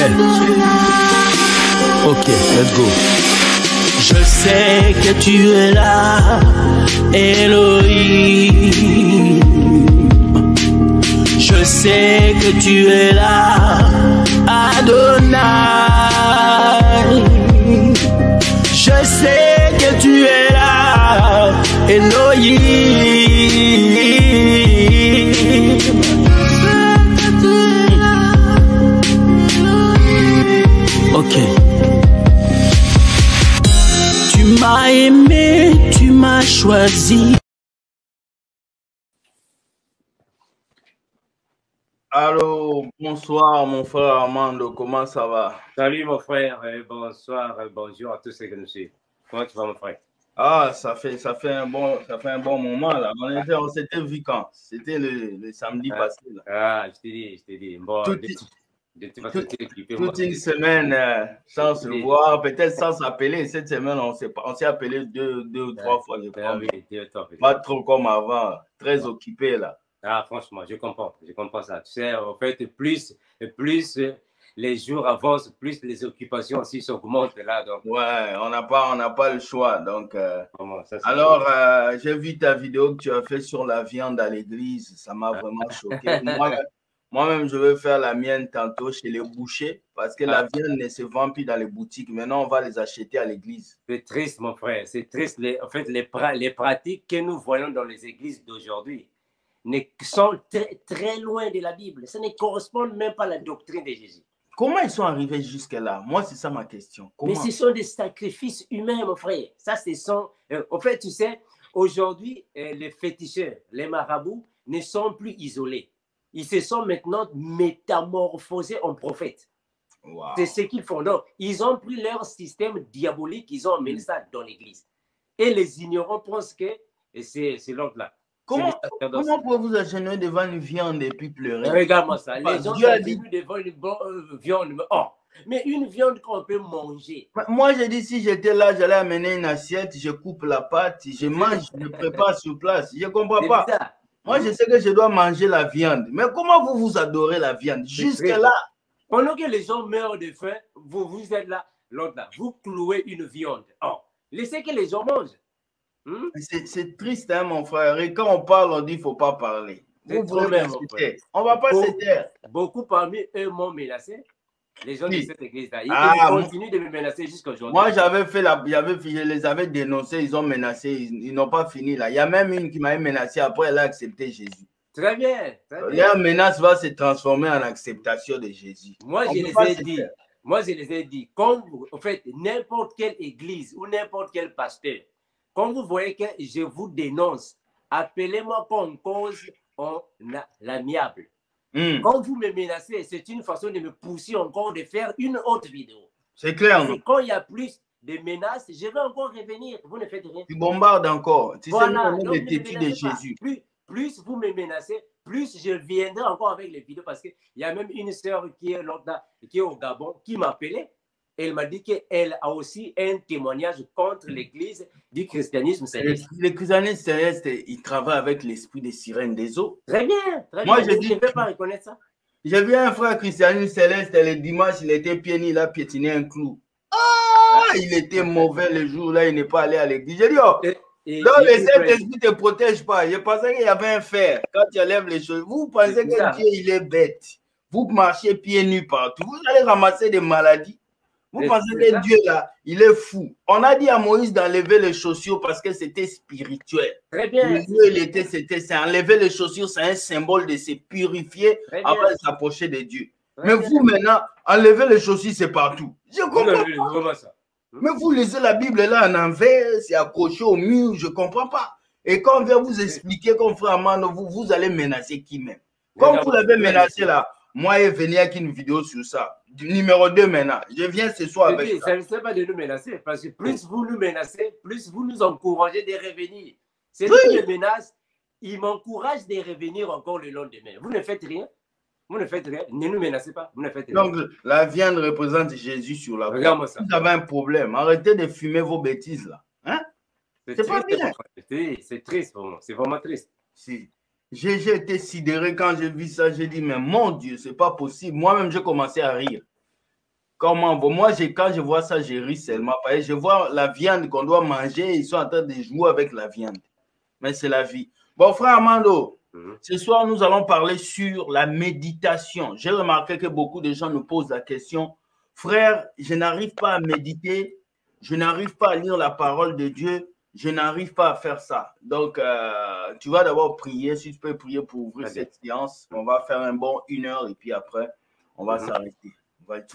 Ok, let's go. Je sais que tu es là, Elohim. Je sais que tu es là, Adonai. Je sais que tu es là, Elohim. Ok. Tu m'as aimé, tu m'as choisi. Allô, bonsoir mon frère Armando, comment ça va? Salut mon frère, bonsoir, bonjour à tous ceux qui nous suivent. Comment tu vas mon frère? Ah, ça fait un bon moment là. On s'était vu quand? C'était le samedi passé là. Ah, je t'ai dit. Bon, Toute une semaine sans se voir, peut-être sans s'appeler. Cette semaine, on s'est appelé deux ou trois fois. Je crois. Oui, pas trop comme avant, très occupé là. Ah, franchement, je comprends ça. Tu sais, en fait, plus les jours avancent, plus les occupations aussi s'augmentent là. Donc. Ouais, on n'a pas le choix. Donc, ça, alors, j'ai vu ta vidéo que tu as fait sur la viande à l'église. Ça m'a vraiment choqué. Moi-même, je vais faire la mienne tantôt chez les bouchers parce que la viande ne se vend plus dans les boutiques. Maintenant, on va les acheter à l'église. C'est triste, mon frère. C'est triste. En fait, les pratiques que nous voyons dans les églises d'aujourd'hui sont très, très loin de la Bible. Ça ne correspond même pas à la doctrine de Jésus. Comment ils sont arrivés jusque-là? Moi, c'est ça ma question. Comment? Mais ce sont des sacrifices humains, mon frère. Ça, ce sont... en fait, tu sais, aujourd'hui, les féticheurs, les marabouts ne sont plus isolés. Ils se sont maintenant métamorphosés en prophètes. Wow. C'est ce qu'ils font. Donc, ils ont pris leur système diabolique, ils ont emmené ça dans l'église. Et les ignorants pensent que c'est l'autre là. Comment pouvez-vous agenouiller devant une viande et puis pleurer? Regarde-moi ça. Les gens sont venus devant une viande. Oh, mais une viande qu'on peut manger. Moi, j'ai dit, si j'étais là, j'allais amener une assiette, je coupe la pâte, je mange, je prépare sur place. Je ne comprends pas. Bizarre. Moi, je sais que je dois manger la viande. Mais comment vous adorez la viande? Jusque-là. Pendant que les gens meurent de faim, vous êtes là, l'autre là, vous clouez une viande. Oh, laissez que les gens mangent. C'est triste, hein, mon frère. Et quand on parle, on dit qu'il ne faut pas parler. On ne va pas se taire. Beaucoup parmi eux m'ont menacé. Les gens de cette église-là. Ils continuent de me menacer jusqu'à aujourd'hui. Moi, je les avais dénoncés, ils ont menacé, ils n'ont pas fini là. Il y a même une qui m'avait menacé, après elle a accepté Jésus. Très bien. La menace va se transformer en acceptation de Jésus. Moi, je les ai dit, quand vous, en fait, n'importe quelle église ou n'importe quel pasteur, quand vous voyez que je vous dénonce, appelez-moi comme cause en l'amiable. Quand vous me menacez, c'est une façon de me pousser encore de faire une autre vidéo. C'est clair. Et quand il y a plus de menaces, je vais encore revenir. Vous ne faites rien. Tu bombardes encore. Tu voilà. sais, le têtu de Jésus. Plus vous me menacez, plus je viendrai encore avec les vidéos. Parce qu'il y a même une sœur qui est au Gabon qui m'a appelé. Elle m'a dit qu'elle a aussi un témoignage contre l'église du christianisme céleste. Le christianisme céleste, il travaille avec l'esprit des sirènes des eaux. Très bien. Moi, je ne vais pas reconnaître ça. J'ai vu un frère christianisme céleste, le dimanche, il était pieds nus, il a piétiné un clou. Ah, il était mauvais le jour-là, il n'est pas allé à l'église. J'ai dit, oh, donc le Saint-Esprit ne te protège pas. Je pensais qu'il y avait un fer quand tu enlèves les choses. Vous pensez que Dieu, il est bête. Vous marchez pieds nus partout. Vous allez ramasser des maladies. Vous pensez que Dieu, là, il est fou. On a dit à Moïse d'enlever les chaussures parce que c'était spirituel. Très bien. C'est enlever les chaussures, c'est un symbole de se purifier avant de s'approcher de Dieu. Mais vous, maintenant, enlever les chaussures, c'est partout. Je comprends pas. Ça. Mais vous lisez la Bible là en envers, c'est accroché au mur, je ne comprends pas. Et quand on vient vous expliquer comme frère Armando, vous allez menacer qui même? Comme vous l'avez menacé là, moi, je venais avec une vidéo sur ça. Numéro 2 maintenant. Je viens ce soir avec ça. Ça ne sert pas de nous menacer. Parce que plus vous nous menacez, plus vous nous encouragez de revenir. C'est lui qui me menace. Il m'encourage de revenir encore le lendemain. Vous ne faites rien. Vous ne faites rien. Ne nous menacez pas. Vous ne faites rien. Donc, la viande représente Jésus sur la croix. Regarde-moi ça. Vous avez un problème. Arrêtez de fumer vos bêtises là. Hein? C'est pas bien. C'est triste pour moi. C'est vraiment triste. Si. J'ai été sidéré quand j'ai vu ça. J'ai dit, mais mon Dieu, c'est pas possible. Moi-même, j'ai commencé à rire. Comment? Bon, moi, quand je vois ça, je ris seulement. Parce que je vois la viande qu'on doit manger, ils sont en train de jouer avec la viande. Mais c'est la vie. Bon, frère Armando, ce soir, nous allons parler sur la méditation. J'ai remarqué que beaucoup de gens nous posent la question, frère, je n'arrive pas à méditer, je n'arrive pas à lire la parole de Dieu, je n'arrive pas à faire ça. Donc, tu vas d'abord prier, si tu peux prier pour ouvrir cette séance. On va faire un bon 1 heure et puis après, on va s'arrêter.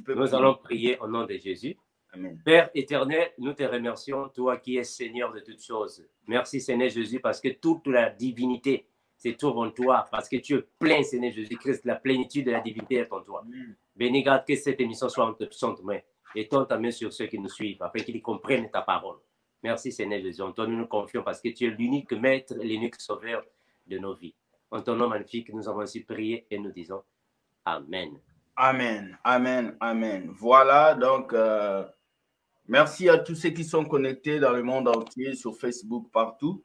Nous allons prier au nom de Jésus. Amen. Père éternel, nous te remercions, toi qui es Seigneur de toutes choses. Merci Seigneur Jésus parce que toute la divinité se trouve en toi, parce que tu es plein Seigneur Jésus-Christ, la plénitude de la divinité est en toi. Bénis, garde que cette émission soit entre tes mains et tends ta main sur ceux qui nous suivent afin qu'ils comprennent ta parole. Merci Seigneur Jésus, en toi nous nous confions parce que tu es l'unique maître, l'unique sauveur de nos vies. En ton nom magnifique, nous avons ainsi prié et nous disons Amen. Amen, amen, amen. Voilà, donc, merci à tous ceux qui sont connectés dans le monde entier, sur Facebook, partout.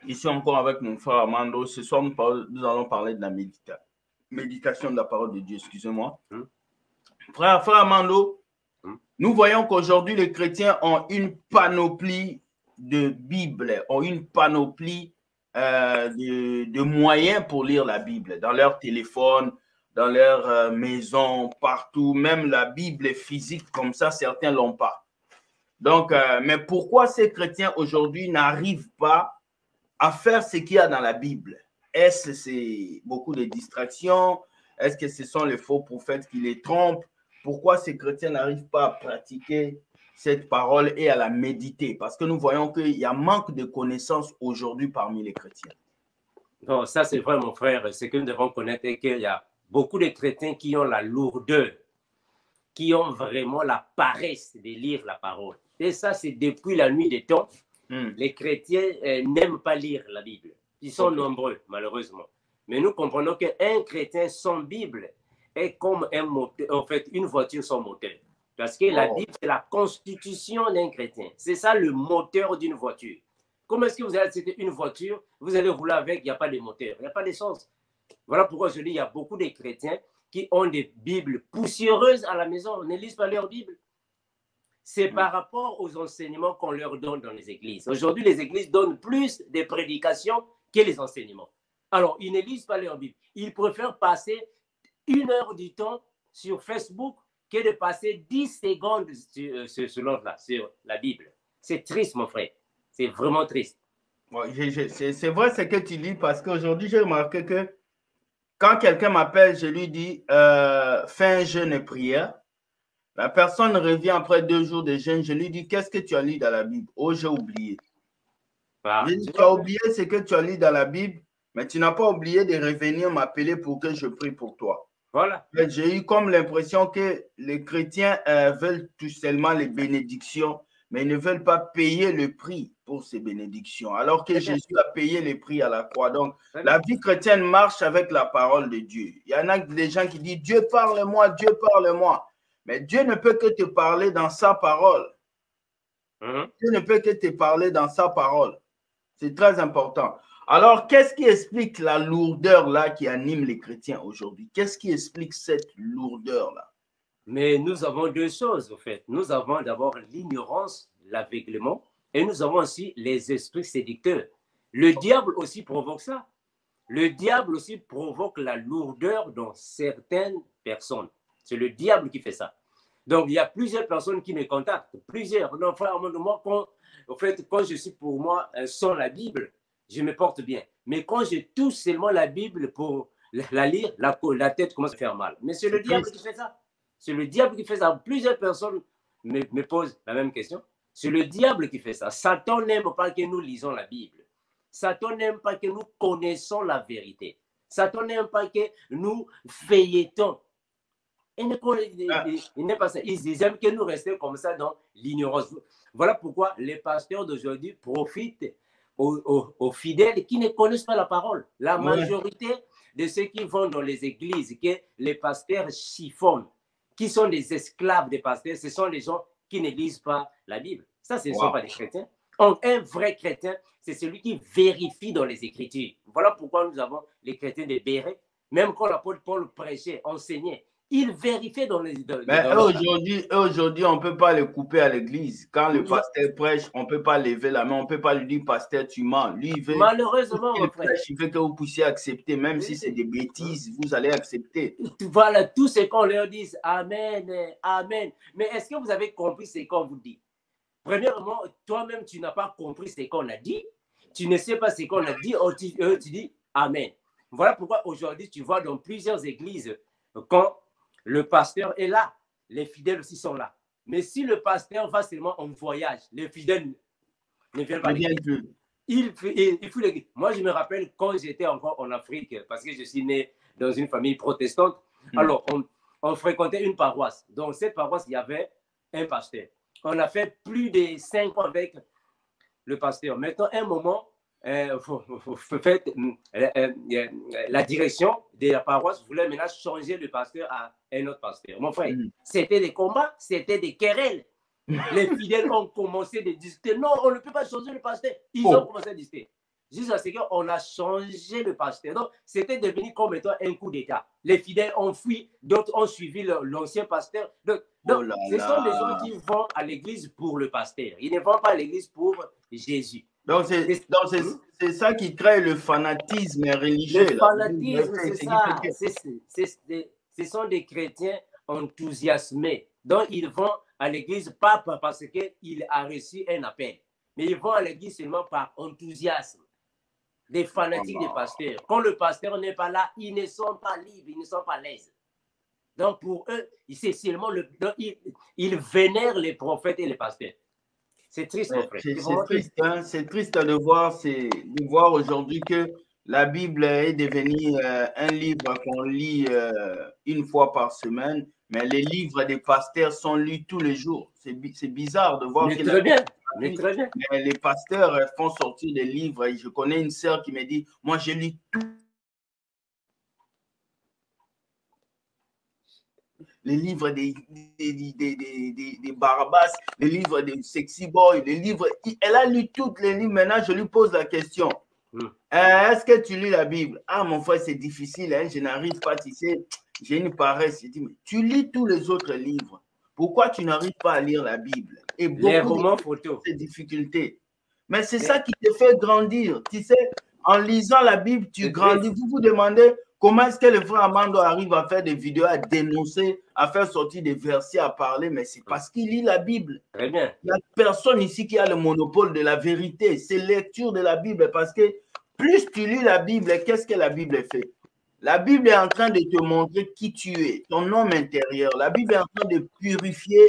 Ici encore avec mon frère Armando. Ce soir, nous allons parler de la méditation de la parole de Dieu, excusez-moi. Frère Armando, nous voyons qu'aujourd'hui, les chrétiens ont une panoplie de Bibles, ont une panoplie de moyens pour lire la Bible, dans leur téléphone, dans leur maison, partout. Même la Bible physique, comme ça, certains ne l'ont pas. Donc, mais pourquoi ces chrétiens aujourd'hui n'arrivent pas à faire ce qu'il y a dans la Bible? Est-ce que c'est beaucoup de distractions? Est-ce que ce sont les faux prophètes qui les trompent? Pourquoi ces chrétiens n'arrivent pas à pratiquer cette parole et à la méditer? Parce que nous voyons qu'il y a manque de connaissances aujourd'hui parmi les chrétiens. Non, ça c'est vrai mon frère. Ce que nous devons connaître est qu'il y a beaucoup de chrétiens qui ont la lourdeur, qui ont vraiment la paresse de lire la parole. Et ça, c'est depuis la nuit des temps. Les chrétiens n'aiment pas lire la Bible. Ils sont nombreux, malheureusement. Mais nous comprenons qu'un chrétien sans Bible est comme un moteur, en fait, une voiture sans moteur. Parce que la Bible, c'est la constitution d'un chrétien. C'est ça le moteur d'une voiture. Comment est-ce que vous allez acheter une voiture, vous allez rouler avec, il n'y a pas de moteur, il n'y a pas d'essence. Voilà pourquoi je dis, il y a beaucoup de chrétiens qui ont des Bibles poussiéreuses à la maison, ne lisent pas leur Bible. C'est par rapport aux enseignements qu'on leur donne dans les églises. Aujourd'hui, les églises donnent plus de prédications que les enseignements. Alors, ils ne lisent pas leur Bible. Ils préfèrent passer 1 heure du temps sur Facebook que de passer 10 secondes sur la Bible. C'est triste, mon frère. C'est vraiment triste. C'est vrai ce que tu dis parce qu'aujourd'hui, j'ai remarqué que quand quelqu'un m'appelle, je lui dis fais un jeûne et prière. La personne revient après 2 jours de jeûne. Je lui dis qu'est-ce que tu as lu dans la Bible? Oh, j'ai oublié. Je dis, tu as oublié ce que tu as lu dans la Bible, mais tu n'as pas oublié de revenir m'appeler pour que je prie pour toi. Voilà. J'ai eu comme l'impression que les chrétiens veulent tout seulement les bénédictions, mais ils ne veulent pas payer le prix pour ces bénédictions, alors que Jésus a payé le prix à la croix. Donc, la vie chrétienne marche avec la parole de Dieu. Il y en a des gens qui disent, Dieu parle-moi, Dieu parle-moi. Mais Dieu ne peut que te parler dans sa parole. Dieu ne peut que te parler dans sa parole. C'est très important. Alors, qu'est-ce qui explique la lourdeur-là qui anime les chrétiens aujourd'hui? Qu'est-ce qui explique cette lourdeur-là? Mais nous avons 2 choses, en fait. Nous avons d'abord l'ignorance, l'aveuglement, et nous avons aussi les esprits séducteurs. Le diable aussi provoque ça. Le diable aussi provoque la lourdeur dans certaines personnes. C'est le diable qui fait ça. Donc, il y a plusieurs personnes qui me contactent. Plusieurs. Non, frère, moi, quand je suis pour moi sans la Bible, je me porte bien. Mais quand je touche seulement la Bible pour la lire, la tête commence à faire mal. Mais c'est le diable qui fait ça. C'est le diable qui fait ça. Plusieurs personnes me posent la même question. C'est le diable qui fait ça. Satan n'aime pas que nous lisons la Bible. Satan n'aime pas que nous connaissons la vérité. Satan n'aime pas que nous feuilletons. Ils n'aiment pas ça. Ils aiment que nous restions comme ça dans l'ignorance. Voilà pourquoi les pasteurs d'aujourd'hui profitent aux fidèles qui ne connaissent pas la parole. La majorité de ceux qui vont dans les églises, que les pasteurs chiffonnent, qui sont des esclaves des pasteurs, ce sont les gens qui ne lisent pas la Bible. Ça, ce ne sont pas des chrétiens. Un vrai chrétien, c'est celui qui vérifie dans les Écritures. Voilà pourquoi nous avons les chrétiens de Béret. Même quand l'apôtre Paul prêchait, enseignait, Ils vérifiaient dans les... Mais aujourd'hui, on ne peut pas le couper à l'église. Quand le pasteur prêche, on ne peut pas lever la main, on ne peut pas lui dire, pasteur, tu mens. Lui, il veut, malheureusement, mon frère, il veut que vous puissiez accepter, même si c'est des bêtises, vous allez accepter. Voilà, tout ce qu'on leur dit, Amen, Amen. Mais est-ce que vous avez compris ce qu'on vous dit? Premièrement, toi-même, tu n'as pas compris ce qu'on a dit. Tu ne sais pas ce qu'on a dit, tu dis Amen. Voilà pourquoi aujourd'hui, tu vois dans plusieurs églises, quand le pasteur est là, les fidèles aussi sont là. Mais si le pasteur va seulement en voyage, les fidèles ne viennent pas. Il faut l'église. Moi, je me rappelle quand j'étais encore en Afrique, parce que je suis né dans une famille protestante, alors on fréquentait une paroisse. Dans cette paroisse, il y avait un pasteur. On a fait plus de 5 ans avec le pasteur. Maintenant, un moment, la direction de la paroisse voulait maintenant changer le pasteur à un autre pasteur. Mon frère, c'était des combats, c'était des querelles. Les fidèles ont commencé à discuter. Non, on ne peut pas changer le pasteur. Ils ont commencé à discuter. Jusqu'à ce qu'on a changé le pasteur. Donc, c'était devenu comme étant un coup d'État. Les fidèles ont fui, d'autres ont suivi l'ancien pasteur. Donc ce sont des gens qui vont à l'église pour le pasteur. Ils ne vont pas à l'église pour Jésus. Donc, c'est ça qui crée le fanatisme religieux. Le fanatisme, c'est ça. Ce sont des chrétiens enthousiasmés. Donc, ils vont à l'église pas parce qu'il a reçu un appel, mais ils vont à l'église seulement par enthousiasme. Des fanatiques des pasteurs. Quand le pasteur n'est pas là, ils ne sont pas libres, ils ne sont pas à l'aise. Donc, pour eux, c'est seulement ils vénèrent les prophètes et les pasteurs. C'est triste, mon frère. C'est triste, hein? C'est triste de voir aujourd'hui que la Bible est devenue un livre qu'on lit une fois par semaine, mais les livres des pasteurs sont lus tous les jours. C'est bizarre de voir que très bien. Mais les pasteurs font sortir des livres. Et je connais une sœur qui me dit, moi, je lis tout. Les livres des Barabbas, les livres des Sexy Boy, les livres. Elle a lu tous les livres. Maintenant, je lui pose la question. Est-ce que tu lis la Bible? Ah, mon frère, c'est difficile. Hein? Je n'arrive pas, tu sais. J'ai une paresse. Je dis, mais tu lis tous les autres livres. Pourquoi tu n'arrives pas à lire la Bible? Et les romans photos. Ces difficultés. Mais c'est ça qui te fait grandir. Tu sais, en lisant la Bible, tu grandis. Vous vous demandez comment est-ce que le frère Amando arrive à faire des vidéos, à dénoncer, à faire sortir des versets, à parler, mais c'est parce qu'il lit la Bible. Très bien. Il n'y a personne ici qui a le monopole de la vérité. C'est lecture de la Bible parce que plus tu lis la Bible, qu'est-ce que la Bible fait? La Bible est en train de te montrer qui tu es, ton homme intérieur. La Bible est en train de purifier,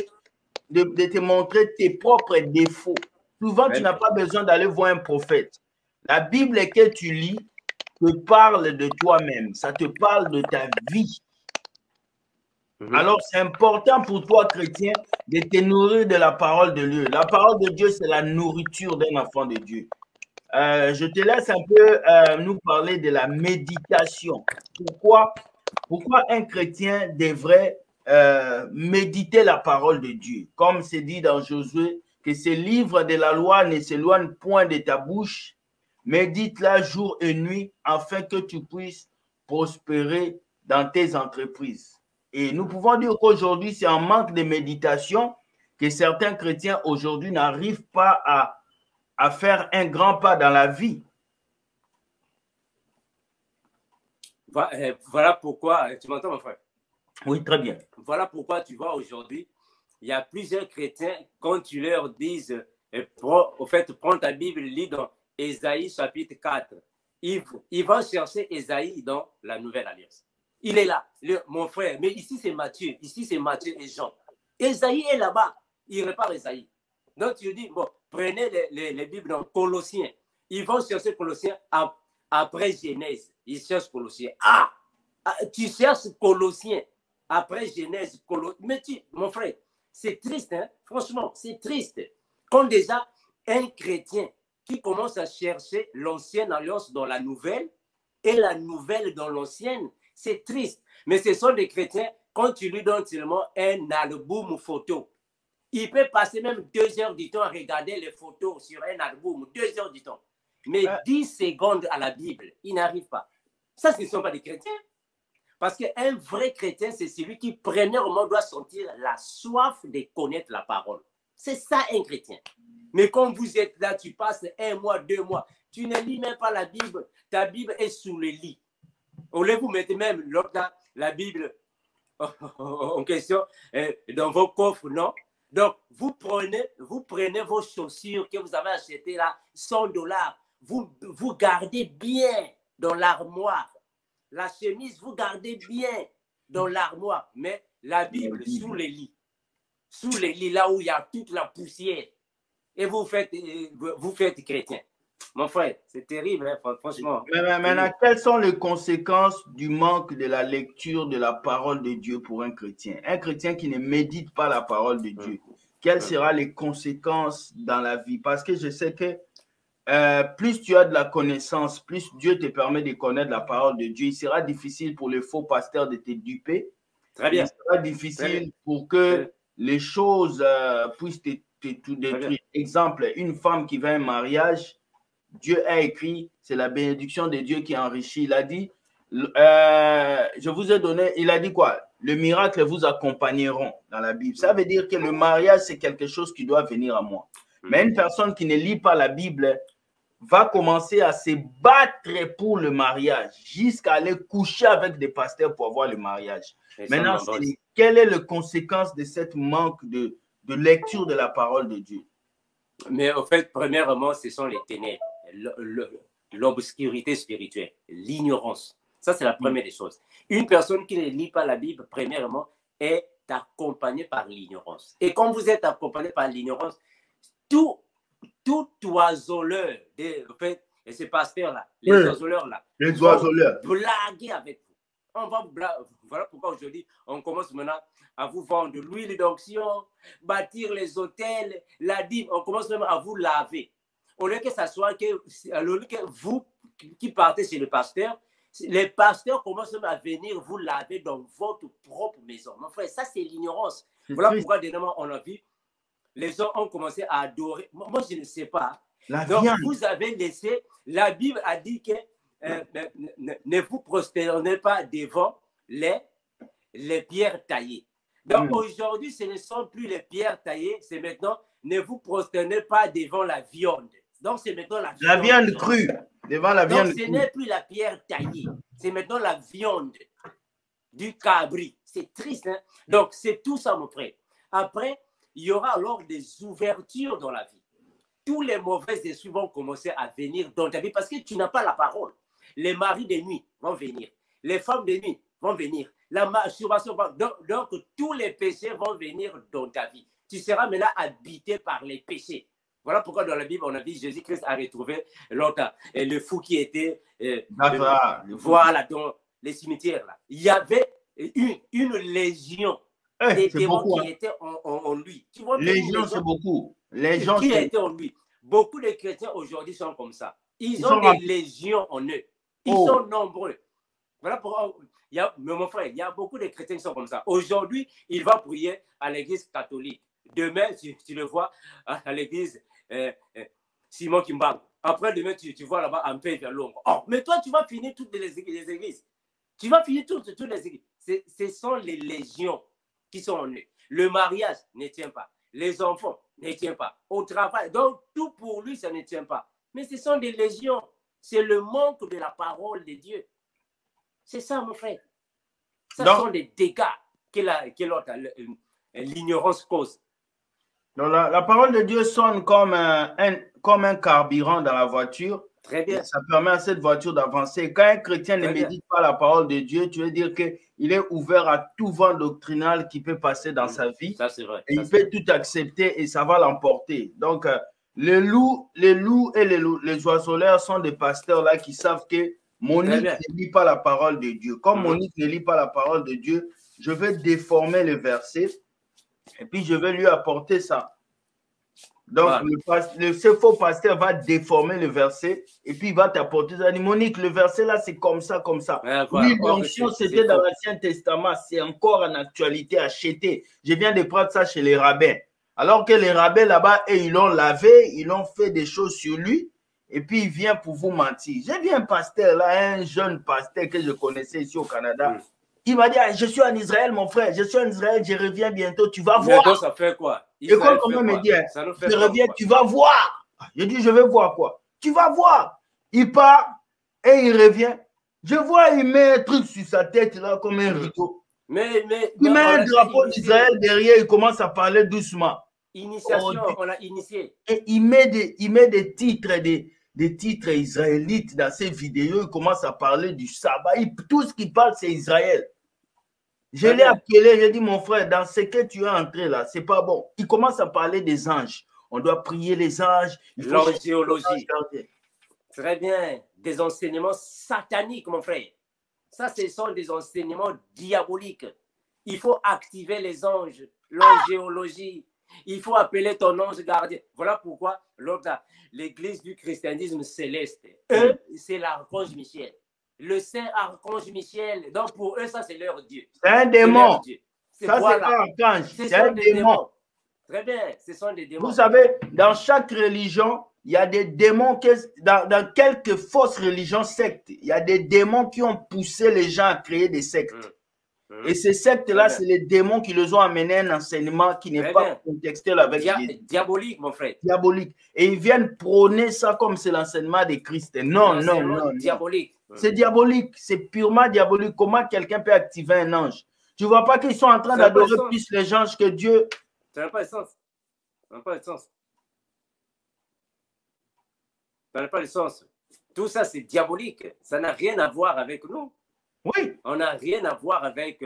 de te montrer tes propres défauts. Souvent, tu n'as pas besoin d'aller voir un prophète. La Bible que tu lis te parle de toi-même. Ça te parle de ta vie. Alors, c'est important pour toi, chrétien, de te nourrir de la parole de Dieu. La parole de Dieu, c'est la nourriture d'un enfant de Dieu. Je te laisse un peu nous parler de la méditation. Pourquoi un chrétien devrait méditer la parole de Dieu? Comme c'est dit dans Josué, que ce livre de la loi ne s'éloigne point de ta bouche, médite-la jour et nuit afin que tu puisses prospérer dans tes entreprises. Et nous pouvons dire qu'aujourd'hui, c'est en manque de méditation que certains chrétiens aujourd'hui n'arrivent pas à faire un grand pas dans la vie. Voilà pourquoi, tu m'entends mon frère? Oui, très bien. Voilà pourquoi tu vois aujourd'hui, il y a plusieurs chrétiens, quand tu leur dis, au fait, prends ta Bible, lis dans Ésaïe chapitre 4, ils vont chercher Ésaïe dans la Nouvelle Alliance. Il est là, mon frère, mais ici c'est Matthieu et Jean. Ésaïe est là-bas, il répare Ésaïe. Donc tu dis, bon, prenez les Bibles dans Colossiens. Ils vont chercher Colossiens après Genèse. Ils cherchent Colossiens. Tu cherches Colossiens après Genèse. Mais mon frère, c'est triste, hein? Franchement, c'est triste. Quand déjà un chrétien qui commence à chercher l'ancienne alliance dans la nouvelle et la nouvelle dans l'ancienne, c'est triste. Mais ce sont des chrétiens, quand tu lui donnes seulement un album photo, il peut passer même 2 heures du temps à regarder les photos sur un album, 2 heures du temps. Mais 10 secondes à la Bible, il n'arrive pas. Ça, ce ne sont pas des chrétiens. Parce qu'un vrai chrétien, c'est celui qui, premièrement, doit sentir la soif de connaître la parole. C'est ça, un chrétien. Mais quand vous êtes là, tu passes 1 mois, 2 mois, tu ne lis même pas la Bible. Ta Bible est sous le lit. Au lieu, vous mettez même la Bible en question dans vos coffres, non? Donc, vous prenez vos chaussures que vous avez achetées là, $100. Vous gardez bien dans l'armoire. La chemise, vous gardez bien dans l'armoire. Mais la Bible sous les lits. Sous les lits, là où il y a toute la poussière. Et vous faites chrétien. Mon frère, c'est terrible, hein, franchement. Mais maintenant, quelles sont les conséquences du manque de la lecture de la parole de Dieu pour un chrétien? Un chrétien qui ne médite pas la parole de Dieu, quelles seront les conséquences dans la vie? Parce que je sais que plus tu as de la connaissance, plus Dieu te permet de connaître la parole de Dieu, il sera difficile pour les faux pasteurs de te duper. Très bien. Il sera difficile pour que les choses puissent te tout détruire. Exemple, une femme qui va à un mariage, Dieu a écrit, c'est la bénédiction de Dieu qui enrichit. Il a dit, je vous ai donné, il a dit quoi? Le miracle vous accompagneront dans la Bible. Ça veut dire que le mariage, c'est quelque chose qui doit venir à moi. Mais une personne qui ne lit pas la Bible va commencer à se battre pour le mariage, jusqu'à aller coucher avec des pasteurs pour avoir le mariage. Maintenant, quelle est la conséquence de cette manque de lecture de la parole de Dieu? Mais en fait, premièrement, ce sont les ténèbres, l'obscurité spirituelle, l'ignorance. Ça, c'est la première des choses. Une personne qui ne lit pas la Bible, premièrement, est accompagnée par l'ignorance. Et quand vous êtes accompagné par l'ignorance, tout oiseleur, en fait, et ces pasteurs-là, les oiseleurs-là, blaguer avec vous. Voilà pourquoi aujourd'hui, on commence maintenant à vous vendre l'huile d'onction, bâtir les hôtels, la dîme, on commence même à vous laver. Au lieu que ça soit que vous qui partez chez le pasteur, les pasteurs commencent même à venir vous laver dans votre propre maison. Mon frère, ça c'est l'ignorance. Voilà pourquoi dernièrement on a vu, les gens ont commencé à adorer. Moi, je ne sais pas. Donc, vous avez laissé, la Bible a dit que ne vous prosternez pas devant les pierres taillées. Donc aujourd'hui, ce ne sont plus les pierres taillées, c'est maintenant ne vous prosternez pas devant la viande. Donc c'est maintenant la viande crue. Devant la viande crue. Donc ce n'est plus la pierre taillée, c'est maintenant la viande du cabri. C'est triste, hein? Donc c'est tout ça, mon frère. Après, il y aura alors des ouvertures dans la vie. Tous les mauvais esprits vont commencer à venir dans ta vie parce que tu n'as pas la parole. Les maris de nuit vont venir. Les femmes de nuit vont venir. La masturbation va... Donc, tous les péchés vont venir dans ta vie. Tu seras maintenant habité par les péchés. Voilà pourquoi dans la Bible, on a dit Jésus-Christ a retrouvé l'autre, le fou qui était voilà, dans les cimetières. Là. Il y avait une légion des démons qui étaient en lui. Tu vois, légion, c'est beaucoup. Légion, qui étaient en lui. Beaucoup de chrétiens aujourd'hui sont comme ça. Ils ont des légions en eux. Ils sont nombreux. Voilà pourquoi, mais mon frère, il y a beaucoup de chrétiens qui sont comme ça. Aujourd'hui, il va prier à l'église catholique. Demain, tu le vois à l'église Simon Kimbangu. Après, demain, tu vois là-bas un peu vers l'ombre. Oh, mais toi, tu vas finir toutes les églises. Tu vas finir toutes les églises. Ce sont les légions qui sont en eux. Le mariage ne tient pas. Les enfants ne tiennent pas. Au travail, donc tout pour lui, ça ne tient pas. Mais ce sont des légions. C'est le manque de la parole de Dieu. C'est ça, mon frère. Ce sont des dégâts que l'ignorance cause. Donc la parole de Dieu sonne comme un carburant dans la voiture. Très bien. Ça permet à cette voiture d'avancer. Quand un chrétien ne médite pas la parole de Dieu, tu veux dire qu'il est ouvert à tout vent doctrinal qui peut passer dans sa vie. Ça, c'est vrai. Et il peut tout accepter et ça va l'emporter. Donc, les loups et les oiseleurs sont des pasteurs là qui savent que Monique ne lit pas la parole de Dieu. Comme Monique ne lit pas la parole de Dieu, je vais déformer le verset et puis je vais lui apporter ça. Donc, ce faux pasteur va déformer le verset et puis il va t'apporter ça. Il dit, Monique, le verset là, c'est comme ça, comme ça. Oui, l'onction, c'était dans l'Ancien Testament. C'est encore en actualité acheté. Je viens de prendre ça chez les rabbins. Alors que les rabbins là-bas, ils l'ont lavé, ils ont fait des choses sur lui. Et puis, il vient pour vous mentir. J'ai vu un pasteur là, un jeune pasteur que je connaissais ici au Canada. Il m'a dit, ah, je suis en Israël, mon frère. Je suis en Israël, je reviens bientôt. Tu vas voir. Donc, ça fait quoi? Et quand on me dit, je reviens, tu vas voir. Je dis, je vais voir quoi? Tu vas voir. Il part et il revient. Je vois, il met un truc sur sa tête là comme un rideau. Il met un drapeau d'Israël derrière, il commence à parler doucement. Initiation, on a initié. Et il met des titres, des titres israélites dans ses vidéos. Il commence à parler du sabbat. Tout ce qu'il parle, c'est Israël. Je l'ai appelé, j'ai dit, mon frère, dans ce que tu es entré là, c'est pas bon. Il commence à parler des anges. On doit prier les anges. L'angéologie. Très bien. Des enseignements sataniques, mon frère. Ça, ce sont des enseignements diaboliques. Il faut activer les anges, l'angéologie. Il faut appeler ton ange gardien. Voilà pourquoi l'église du christianisme céleste, eux, c'est l'archange Michel. Le saint archange Michel. Donc, pour eux, ça, c'est leur Dieu. C'est un démon. Ça, c'est pas un archange. C'est un démon. Très bien. Ce sont des démons. Vous savez, dans chaque religion, il y a des démons, dans quelques fausses religions sectes, il y a des démons qui ont poussé les gens à créer des sectes. Et ces sectes-là, c'est les démons qui les ont amenés à un enseignement qui n'est pas contextuel avec diabolique, mon frère. Diabolique. Et ils viennent prôner ça comme c'est l'enseignement des Christ. Non, non, non. Diabolique. C'est diabolique. C'est purement diabolique. Comment quelqu'un peut activer un ange? Tu ne vois pas qu'ils sont en train d'adorer plus les anges que Dieu? Ça n'a pas de sens. Ça n'a pas de sens. Ça n'a pas de sens. Tout ça, c'est diabolique. Ça n'a rien à voir avec nous. Oui. On n'a rien à voir avec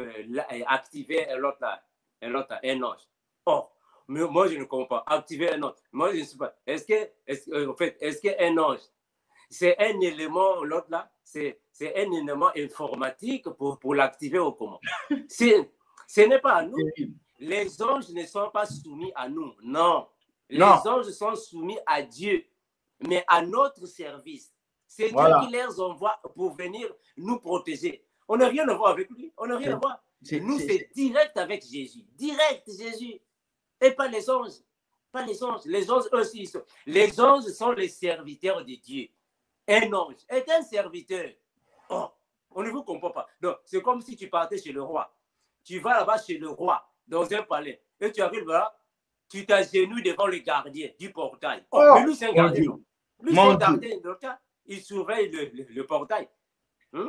activer un ange. Oh, mais moi, je ne comprends pas. Activer un ange. Moi, je ne sais pas. Est-ce qu'un ange, c'est un élément, l'autre là, c'est un élément informatique pour l'activer au comment? Ce n'est pas à nous. Les anges ne sont pas soumis à nous. Non. Les anges sont soumis à Dieu, mais à notre service. C'est Dieu qui les envoie pour venir nous protéger. On n'a rien à voir avec lui. On n'a rien à voir. Nous, c'est direct avec Jésus. Direct, Jésus. Et pas les anges. Pas les anges. Les anges aussi. Les anges sont les serviteurs de Dieu. Un ange est un serviteur. Oh, on ne vous comprend pas. Donc, c'est comme si tu partais chez le roi. Tu vas là-bas chez le roi, dans un palais. Et tu arrives là, tu t'agenouilles devant le gardien du portail. Oh, mais lui, c'est un gardien. Lui, c'est un gardien. Il surveille le portail.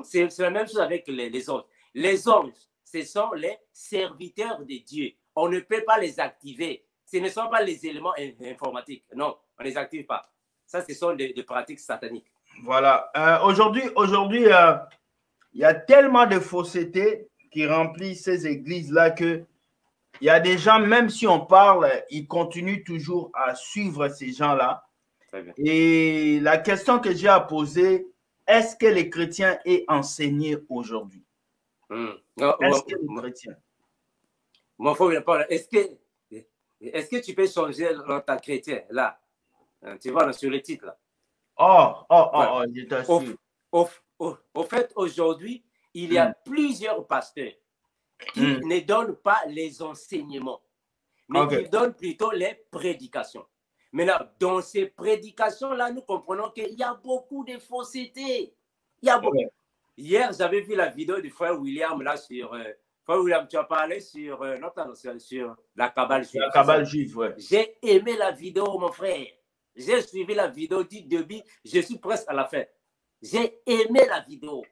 C'est la même chose avec les anges. Les anges, ce sont les serviteurs de Dieu. On ne peut pas les activer. Ce ne sont pas les éléments informatiques. Non, on ne les active pas. Ça, ce sont des pratiques sataniques. Voilà. Aujourd'hui, il y a tellement de fausseté qui remplissent ces églises-là que il y a des gens, même si on parle, ils continuent toujours à suivre ces gens-là. Et la question que j'ai à poser, est-ce que les chrétiens est enseigné aujourd'hui? Est-ce que les chrétiens? Mon frère, est-ce que tu peux changer ta chrétien là? Tu vois, sur le titre là. Je t'assure. Au fait, aujourd'hui, il y a plusieurs pasteurs qui ne donnent pas les enseignements, mais qui donnent plutôt les prédications. Maintenant, dans ces prédications-là, nous comprenons qu'il y a beaucoup de fausseté. Il y a beaucoup. Hier, j'avais vu la vidéo du frère William là sur... frère William, tu as parlé sur la cabale juive. La cabale juive, ouais. J'ai aimé la vidéo, mon frère. J'ai suivi la vidéo du début. Je suis presque à la fin. J'ai aimé la vidéo.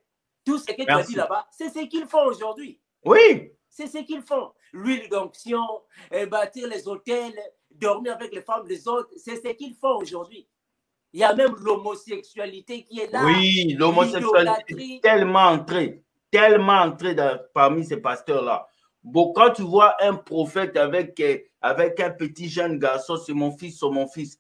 Tout ce que tu as dit là-bas, c'est ce qu'ils font aujourd'hui. Oui. C'est ce qu'ils font. L'huile d'onction, bâtir les hôtels, dormir avec les femmes des autres, c'est ce qu'ils font aujourd'hui. Il y a même l'homosexualité qui est là. Oui, l'homosexualité est tellement entrée parmi ces pasteurs-là. Bon, quand tu vois un prophète avec un petit jeune garçon, c'est mon fils.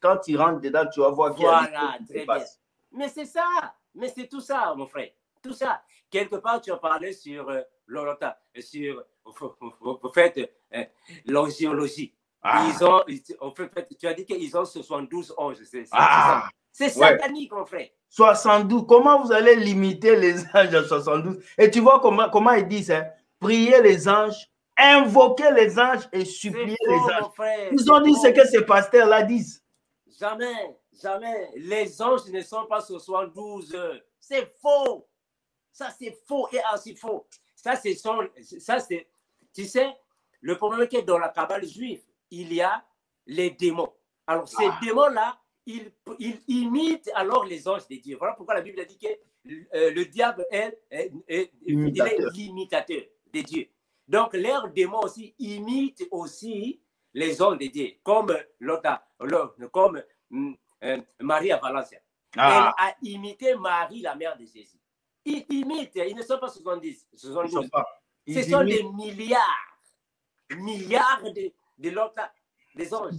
Quand il rentre dedans, tu vas voir qu'il y a des choses qui se passent. Mais c'est ça. Mais c'est tout ça, mon frère. Tout ça. Quelque part, tu as parlé sur l'angéologie. Tu as dit qu'ils ont 72 anges. C'est satanique, mon frère. 72. Comment vous allez limiter les anges à 72? Et tu vois comment ils disent, hein? Prier les anges, invoquer les anges et supplier les anges. Ils ont dit ce que ces pasteurs-là disent. Jamais, jamais. Les anges ne sont pas 72. C'est faux. Ça, c'est faux et ainsi faux. Ça, c'est, tu sais, le problème qui est dans la Kabbale juive, il y a les démons. Alors, ces démons-là, ils imitent alors les anges de Dieu. Voilà pourquoi la Bible a dit que le diable il est l'imitateur de Dieu. Donc, leurs démons aussi imitent aussi les anges de Dieu, comme Marie à Valencia. Elle a imité Marie, la mère de Jésus. Ils imitent, ils ne sont pas 70, 72. Ce sont des milliards de l'autre, des anges.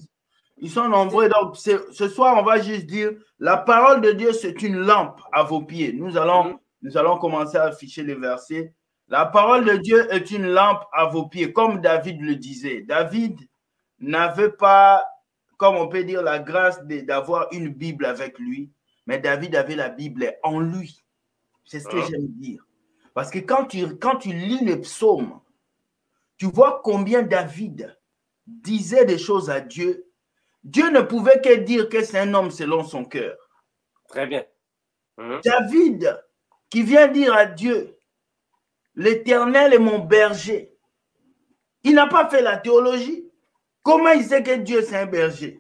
Ils sont nombreux. Donc, ce soir, on va juste dire, la parole de Dieu, c'est une lampe à vos pieds. Nous allons commencer à afficher les versets. La parole de Dieu est une lampe à vos pieds, comme David le disait. David n'avait pas, comme on peut dire, la grâce d'avoir une Bible avec lui, mais David avait la Bible en lui. C'est ce que j'aime dire. Parce que quand tu lis les psaumes, tu vois combien David disait des choses à Dieu. Dieu ne pouvait que dire que c'est un homme selon son cœur. Très bien. David, qui vient dire à Dieu, l'Éternel est mon berger. Il n'a pas fait la théologie. Comment il sait que Dieu c'est un berger?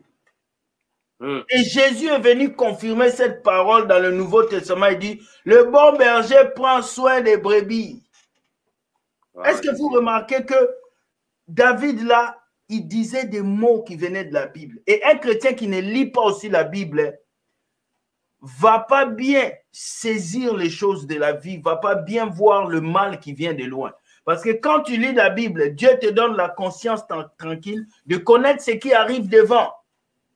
Et Jésus est venu confirmer cette parole dans le Nouveau Testament. Il dit, le bon berger prend soin des brebis. Est-ce que vous remarquez que David là, il disait des mots qui venaient de la Bible. Et un chrétien qui ne lit pas aussi la Bible va pas bien saisir les choses de la vie, va pas bien voir le mal qui vient de loin. Parce que quand tu lis la Bible, Dieu te donne la conscience tranquille de connaître ce qui arrive devant.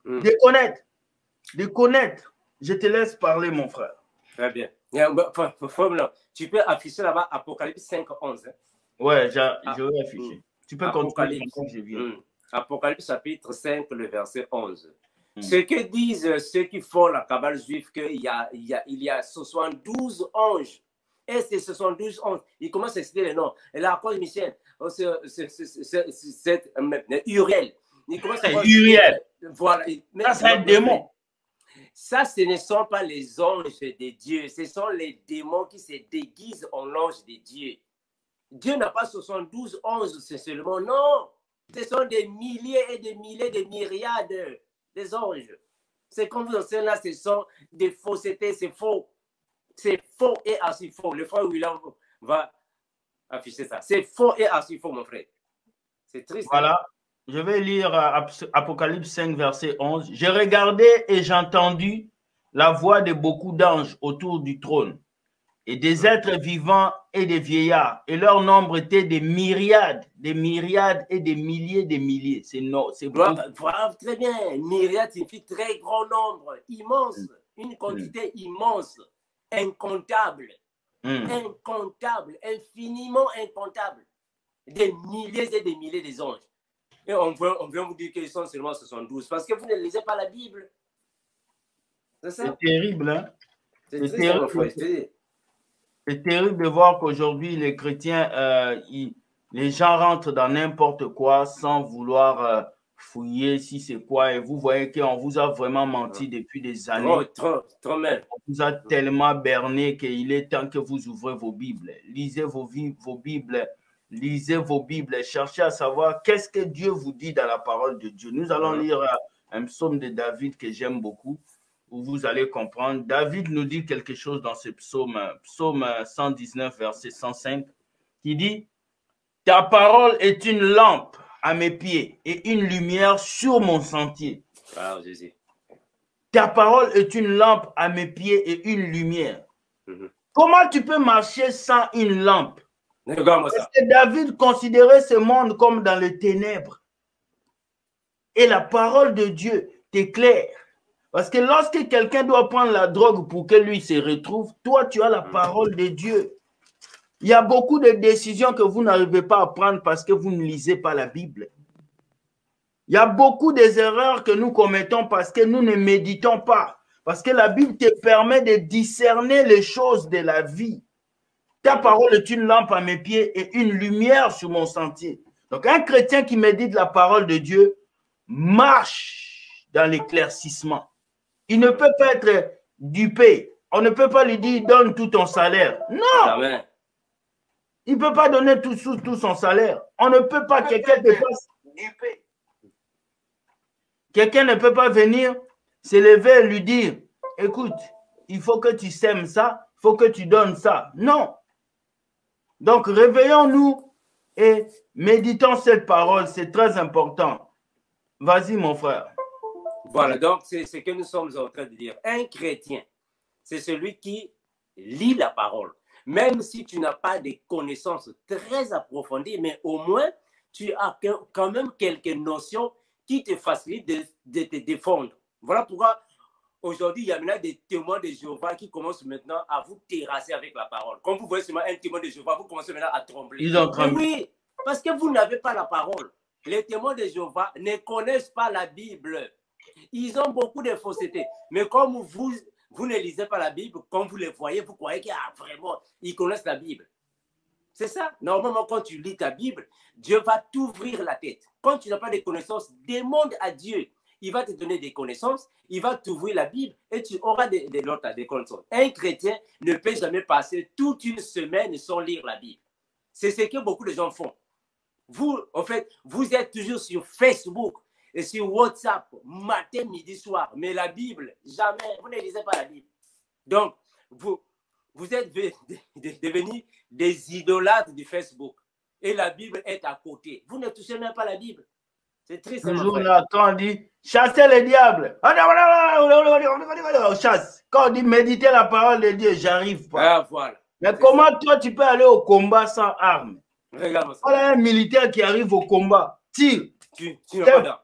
De connaître. Je te laisse parler, mon frère. Très bien. Tu peux afficher là-bas Apocalypse 5, 11. Hein? Ouais, je vais afficher. Tu peux continuer. Apocalypse chapitre 5, le verset 11. Ce que disent ceux qui font la Kabbale juive, qu'il y a 72 anges. Et ces 72 anges, ils commencent à citer les noms. Et là, encore Michel, c'est Uriel. Uriel. Voilà. Ça, c'est un démon. Ça, ce ne sont pas les anges de Dieu. Ce sont les démons qui se déguisent en anges de Dieu. Dieu n'a pas 72 anges, c'est seulement, non. Ce sont des milliers et des milliers, des myriades des anges. C'est comme vous enseignez là, ce sont des faussetés, c'est faux. C'est faux et archi faux. Le frère William va afficher ça. C'est faux et archi faux, mon frère. C'est triste. Voilà. Je vais lire Apocalypse 5, verset 11. J'ai regardé et j'ai entendu la voix de beaucoup d'anges autour du trône et des êtres vivants et des vieillards. Et leur nombre était des myriades et des milliers. C'est très bien. Myriade signifie très grand nombre, immense, une quantité immense, incontable, incontable, infiniment incontable. Des milliers et des milliers des anges. Et on vient vous dire qu'ils sont seulement 72 parce que vous ne lisez pas la Bible. C'est ça? C'est terrible, hein? C'est terrible. C'est terrible de voir qu'aujourd'hui, les chrétiens, les gens rentrent dans n'importe quoi sans vouloir fouiller si c'est quoi. Et vous voyez qu'on vous a vraiment menti depuis des années. Trop même. On vous a tellement berné qu'il est temps que vous ouvrez vos Bibles. Lisez vos Bibles. Lisez vos Bibles, cherchez à savoir qu'est-ce que Dieu vous dit dans la parole de Dieu. Nous allons lire un psaume de David que j'aime beaucoup, où vous allez comprendre. David nous dit quelque chose dans ce psaume, psaume 119, verset 105, qui dit « Ta parole est une lampe à mes pieds et une lumière sur mon sentier. » Ta parole est une lampe à mes pieds et une lumière. Comment tu peux marcher sans une lampe? Parce que David considérait ce monde comme dans les ténèbres. Et la parole de Dieu t'éclaire. Parce que lorsque quelqu'un doit prendre la drogue pour que lui se retrouve, toi, tu as la parole de Dieu. Il y a beaucoup de décisions que vous n'arrivez pas à prendre parce que vous ne lisez pas la Bible. Il y a beaucoup des erreurs que nous commettons parce que nous ne méditons pas. Parce que la Bible te permet de discerner les choses de la vie. Ta parole est une lampe à mes pieds et une lumière sur mon sentier. Donc, un chrétien qui médite la parole de Dieu marche dans l'éclaircissement. Il ne peut pas être dupé. On ne peut pas lui dire, donne tout ton salaire. Non. Amen. Il ne peut pas donner tout son salaire. On ne peut pas, quelqu'un ne peut pas duper. Quelqu'un ne peut pas venir se lever et lui dire, écoute, il faut que tu sèmes ça, il faut que tu donnes ça. Non. Donc, réveillons-nous et méditons cette parole, c'est très important. Vas-y, mon frère. Voilà, donc c'est ce que nous sommes en train de dire. Un chrétien, c'est celui qui lit la parole. Même si tu n'as pas des connaissances très approfondies, mais au moins, tu as quand même quelques notions qui te facilitent de te défendre. Voilà pourquoi aujourd'hui, il y a maintenant des témoins de Jéhovah qui commencent maintenant à vous terrasser avec la parole. Comme vous voyez seulement un témoin de Jéhovah, vous commencez maintenant à trembler. Ils ont tremblé. Oui, parce que vous n'avez pas la parole. Les témoins de Jéhovah ne connaissent pas la Bible. Ils ont beaucoup de fausseté. Mais comme vous ne lisez pas la Bible, comme vous les voyez, vous croyez qu'ils vraiment, ils connaissent la Bible. C'est ça. Normalement, quand tu lis ta Bible, Dieu va t'ouvrir la tête. Quand tu n'as pas de connaissances, demande à Dieu. Il va te donner des connaissances, il va t'ouvrir la Bible et tu auras des connaissances. Un chrétien ne peut jamais passer toute une semaine sans lire la Bible. C'est ce que beaucoup de gens font. Vous, en fait, vous êtes toujours sur Facebook et sur WhatsApp, matin, midi, soir. Mais la Bible, jamais, vous ne lisez pas la Bible. Donc, vous êtes devenus des idolâtres du Facebook. Et la Bible est à côté. Vous ne touchez même pas la Bible. C'est triste. Toujours là, quand on dit chasser les diables, on chasse. Quand on dit méditer la parole de Dieu, j'arrive pas. Ah, voilà. Mais comment ça. Toi, tu peux aller au combat sans armes? Regarde ça. Voilà un militaire qui arrive au combat, tire. Tu n'as pas d'armes.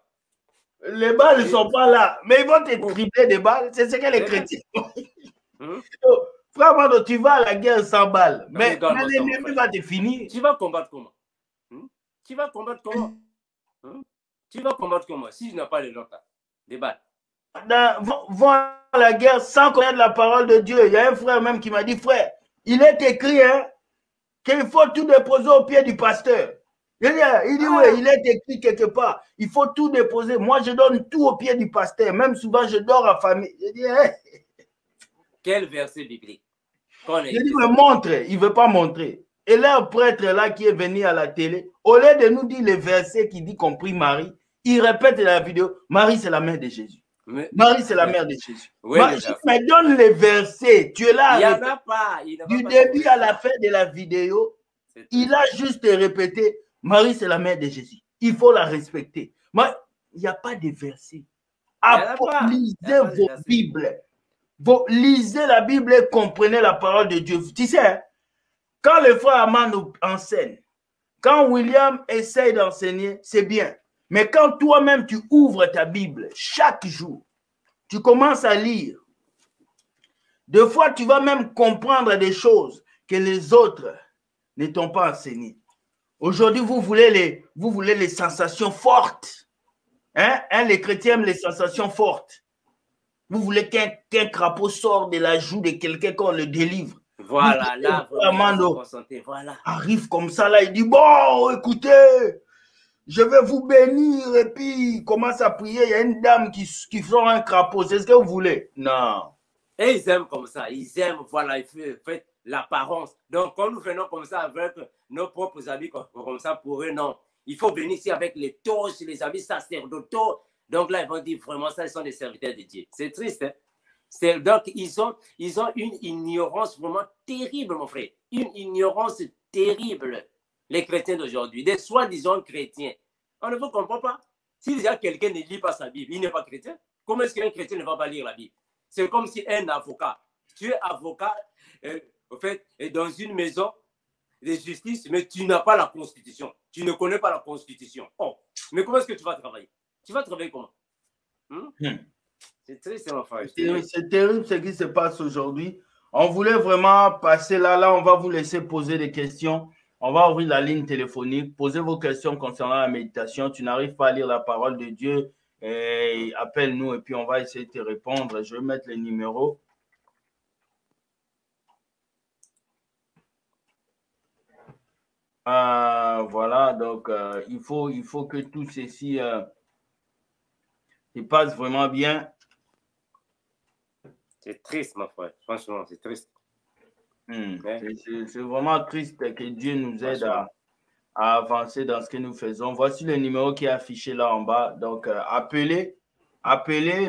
Les balles ne sont pas là, mais ils vont te tripler des balles. C'est ce que les chrétiens font. Frère Mando, tu vas à la guerre sans balles, mais l'ennemi va te finir. Tu vas combattre comment? Tu vas combattre comment? Tu vas combattre comment si tu n'as pas les notes, des balles? Vont à la guerre sans connaître la parole de Dieu. Il y a un frère même qui m'a dit, frère, il est écrit qu'il faut tout déposer au pied du pasteur. Il dit, oui, il est écrit quelque part. Il faut tout déposer. Moi, je donne tout au pied du pasteur. Même souvent, je dors en famille. Je dis, Quel verset biblique? Je dis, mais montre. Il ne veut pas montrer. Et là, un prêtre là qui est venu à la télé, au lieu de nous dire les versets qui dit qu'on prie Marie, il répète la vidéo, Marie, c'est la mère de Jésus. Marie, c'est la mère de Jésus. Oui, mais donne les versets. Tu es là. Il n'y en a pas. Du début à la fin de la vidéo, il a juste répété, Marie, c'est la mère de Jésus. Il faut la respecter. Mais il n'y a pas de versets. Lisez vos Bibles. Lisez la Bible et comprenez la parole de Dieu. Tu sais, quand le frère Armand nous enseigne, quand William essaye d'enseigner, c'est bien. Mais quand toi-même tu ouvres ta Bible chaque jour, tu commences à lire. Des fois, tu vas même comprendre des choses que les autres ne t'ont pas enseignées. Aujourd'hui, vous voulez les sensations fortes. Les chrétiens aiment les sensations fortes. Vous voulez qu'un crapaud sorte de la joue de quelqu'un qu'on le délivre. Voilà, là, voilà. Arrive comme ça, là, il dit, bon, écoutez, je vais vous bénir, et puis il commence à prier, il y a une dame qui sort un crapaud, c'est ce que vous voulez? Non. Et ils aiment comme ça, ils aiment, voilà, ils font l'apparence. Donc, quand nous venons comme ça avec nos propres habits, comme ça, pour eux, non. Il faut venir ici avec les torches, les habits sacerdotaux. Donc là, ils vont dire vraiment ça, ils sont des serviteurs de Dieu. C'est triste, hein? Donc, ils ont une ignorance vraiment terrible, mon frère. Une ignorance terrible, les chrétiens d'aujourd'hui, des soi-disant chrétiens. On ne vous comprend pas. Si déjà quelqu'un ne lit pas sa Bible, il n'est pas chrétien. Comment est-ce qu'un chrétien ne va pas lire la Bible? C'est comme si un avocat, tu es avocat, en fait, dans une maison de justice, mais tu n'as pas la Constitution. Tu ne connais pas la Constitution. Oh, mais comment est-ce que tu vas travailler? Tu vas travailler comment? C'est triste, mon frère. C'est terrible ce qui se passe aujourd'hui. On voulait vraiment passer là. Là, on va vous laisser poser des questions. On va ouvrir la ligne téléphonique. Posez vos questions concernant la méditation. Tu n'arrives pas à lire la parole de Dieu, appelle-nous et puis on va essayer de te répondre. Je vais mettre les numéros. Voilà, donc il faut que tout ceci il passe vraiment bien. C'est triste, mon frère. Franchement, c'est triste. C'est vraiment triste que Dieu nous aide à avancer dans ce que nous faisons. Voici le numéro qui est affiché là en bas. Donc, appelez,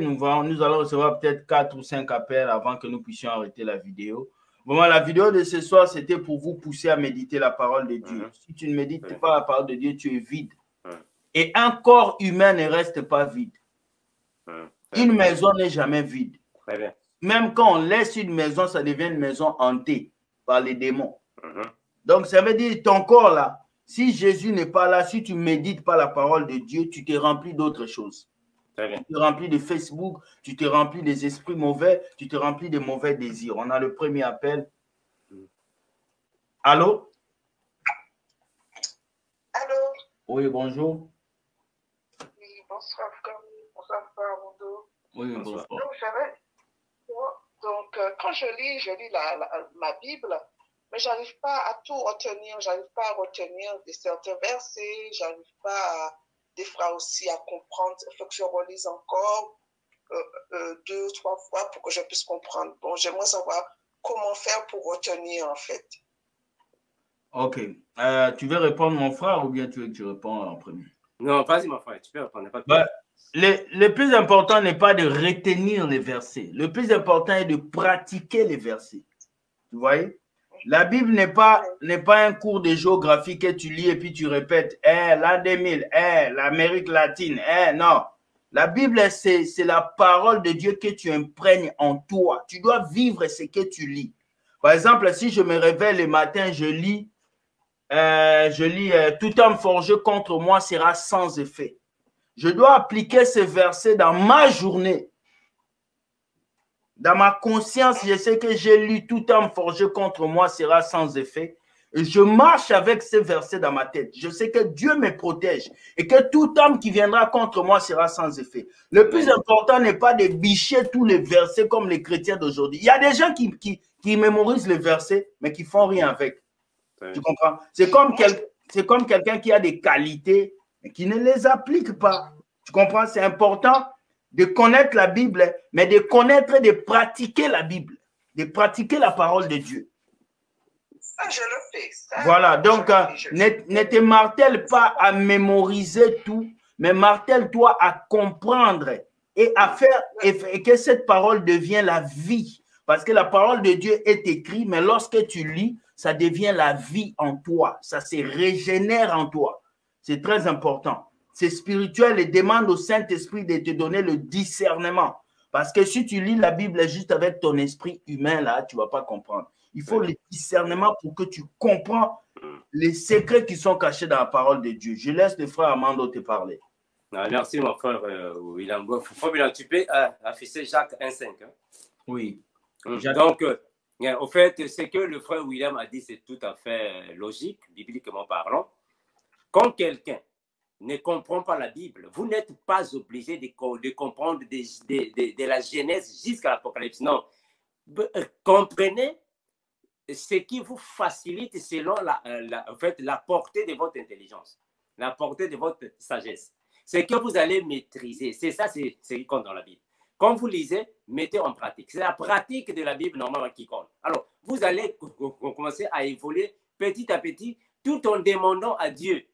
nous allons recevoir peut-être 4 ou 5 appels avant que nous puissions arrêter la vidéo. Vraiment, la vidéo de ce soir, c'était pour vous pousser à méditer la parole de Dieu. Si tu ne médites pas la parole de Dieu, tu es vide. Et un corps humain ne reste pas vide. Une maison n'est jamais vide. Même quand on laisse une maison, ça devient une maison hantée par les démons. Donc, ça veut dire ton corps là, si Jésus n'est pas là, si tu ne médites pas la parole de Dieu, tu t'es rempli d'autres choses. Tu t'es rempli de Facebook, tu t'es rempli des esprits mauvais, tu t'es rempli de mauvais désirs. On a le premier appel. Allô? Allô? Oui, bonjour. Oui, bonsoir, bonsoir, Armando. Oui, bonsoir. Donc, vous savez, donc, quand je lis ma Bible, mais je n'arrive pas à tout retenir. Je n'arrive pas à retenir certains versets. Je n'arrive pas, des fois aussi, à comprendre. Il faut que je relise encore 2 ou 3 fois pour que je puisse comprendre. Bon, j'aimerais savoir comment faire pour retenir, en fait. Ok. Tu veux répondre, mon frère, ou bien tu veux que je réponde en premier? Non, vas-y, mon frère. Tu peux répondre. Le plus important n'est pas de retenir les versets. Le plus important est de pratiquer les versets. Vous voyez? La Bible n'est pas un cours de géographie que tu lis et puis tu répètes, l'an 2000, l'Amérique latine, non. La Bible, c'est la parole de Dieu que tu imprègnes en toi. Tu dois vivre ce que tu lis. Par exemple, si je me réveille le matin, je lis tout homme forgé contre moi sera sans effet. Je dois appliquer ce verset dans ma journée. Dans ma conscience, je sais que j'ai lu tout homme forgé contre moi sera sans effet. Et je marche avec ce verset dans ma tête. Je sais que Dieu me protège et que tout homme qui viendra contre moi sera sans effet. Le plus important n'est pas de bicher tous les versets comme les chrétiens d'aujourd'hui. Il y a des gens qui mémorisent les versets, mais qui font rien avec. Tu comprends? C'est comme quelqu'un qui a des qualités, mais qui ne les applique pas. Tu comprends? C'est important de connaître la Bible, mais de connaître et de pratiquer la Bible, de pratiquer la parole de Dieu. Ça, je le fais. Ça, voilà, donc ne te martèle pas à mémoriser tout, mais martèle-toi à comprendre et à faire et que cette parole devienne la vie. Parce que la parole de Dieu est écrite, mais lorsque tu lis, ça devient la vie en toi. Ça se régénère en toi. C'est très important. C'est spirituel et demande au Saint-Esprit de te donner le discernement. Parce que si tu lis la Bible juste avec ton esprit humain, là, tu ne vas pas comprendre. Il faut le discernement pour que tu comprends les secrets qui sont cachés dans la parole de Dieu. Je laisse le frère Armando te parler. Merci, mon frère William. Tu peux afficher Jacques 1,5. Hein? Oui. Donc, au fait, ce que le frère William a dit, c'est tout à fait logique, bibliquement parlant. Quand quelqu'un ne comprend pas la Bible, vous n'êtes pas obligé de comprendre de la Genèse jusqu'à l'Apocalypse. Non. Comprenez ce qui vous facilite selon la portée de votre intelligence, la portée de votre sagesse. Ce que vous allez maîtriser, c'est ça, c'est ce qui compte dans la Bible. Quand vous lisez, mettez en pratique. C'est la pratique de la Bible normalement qui compte. Alors, vous allez commencer à évoluer petit à petit, tout en demandant à Dieu.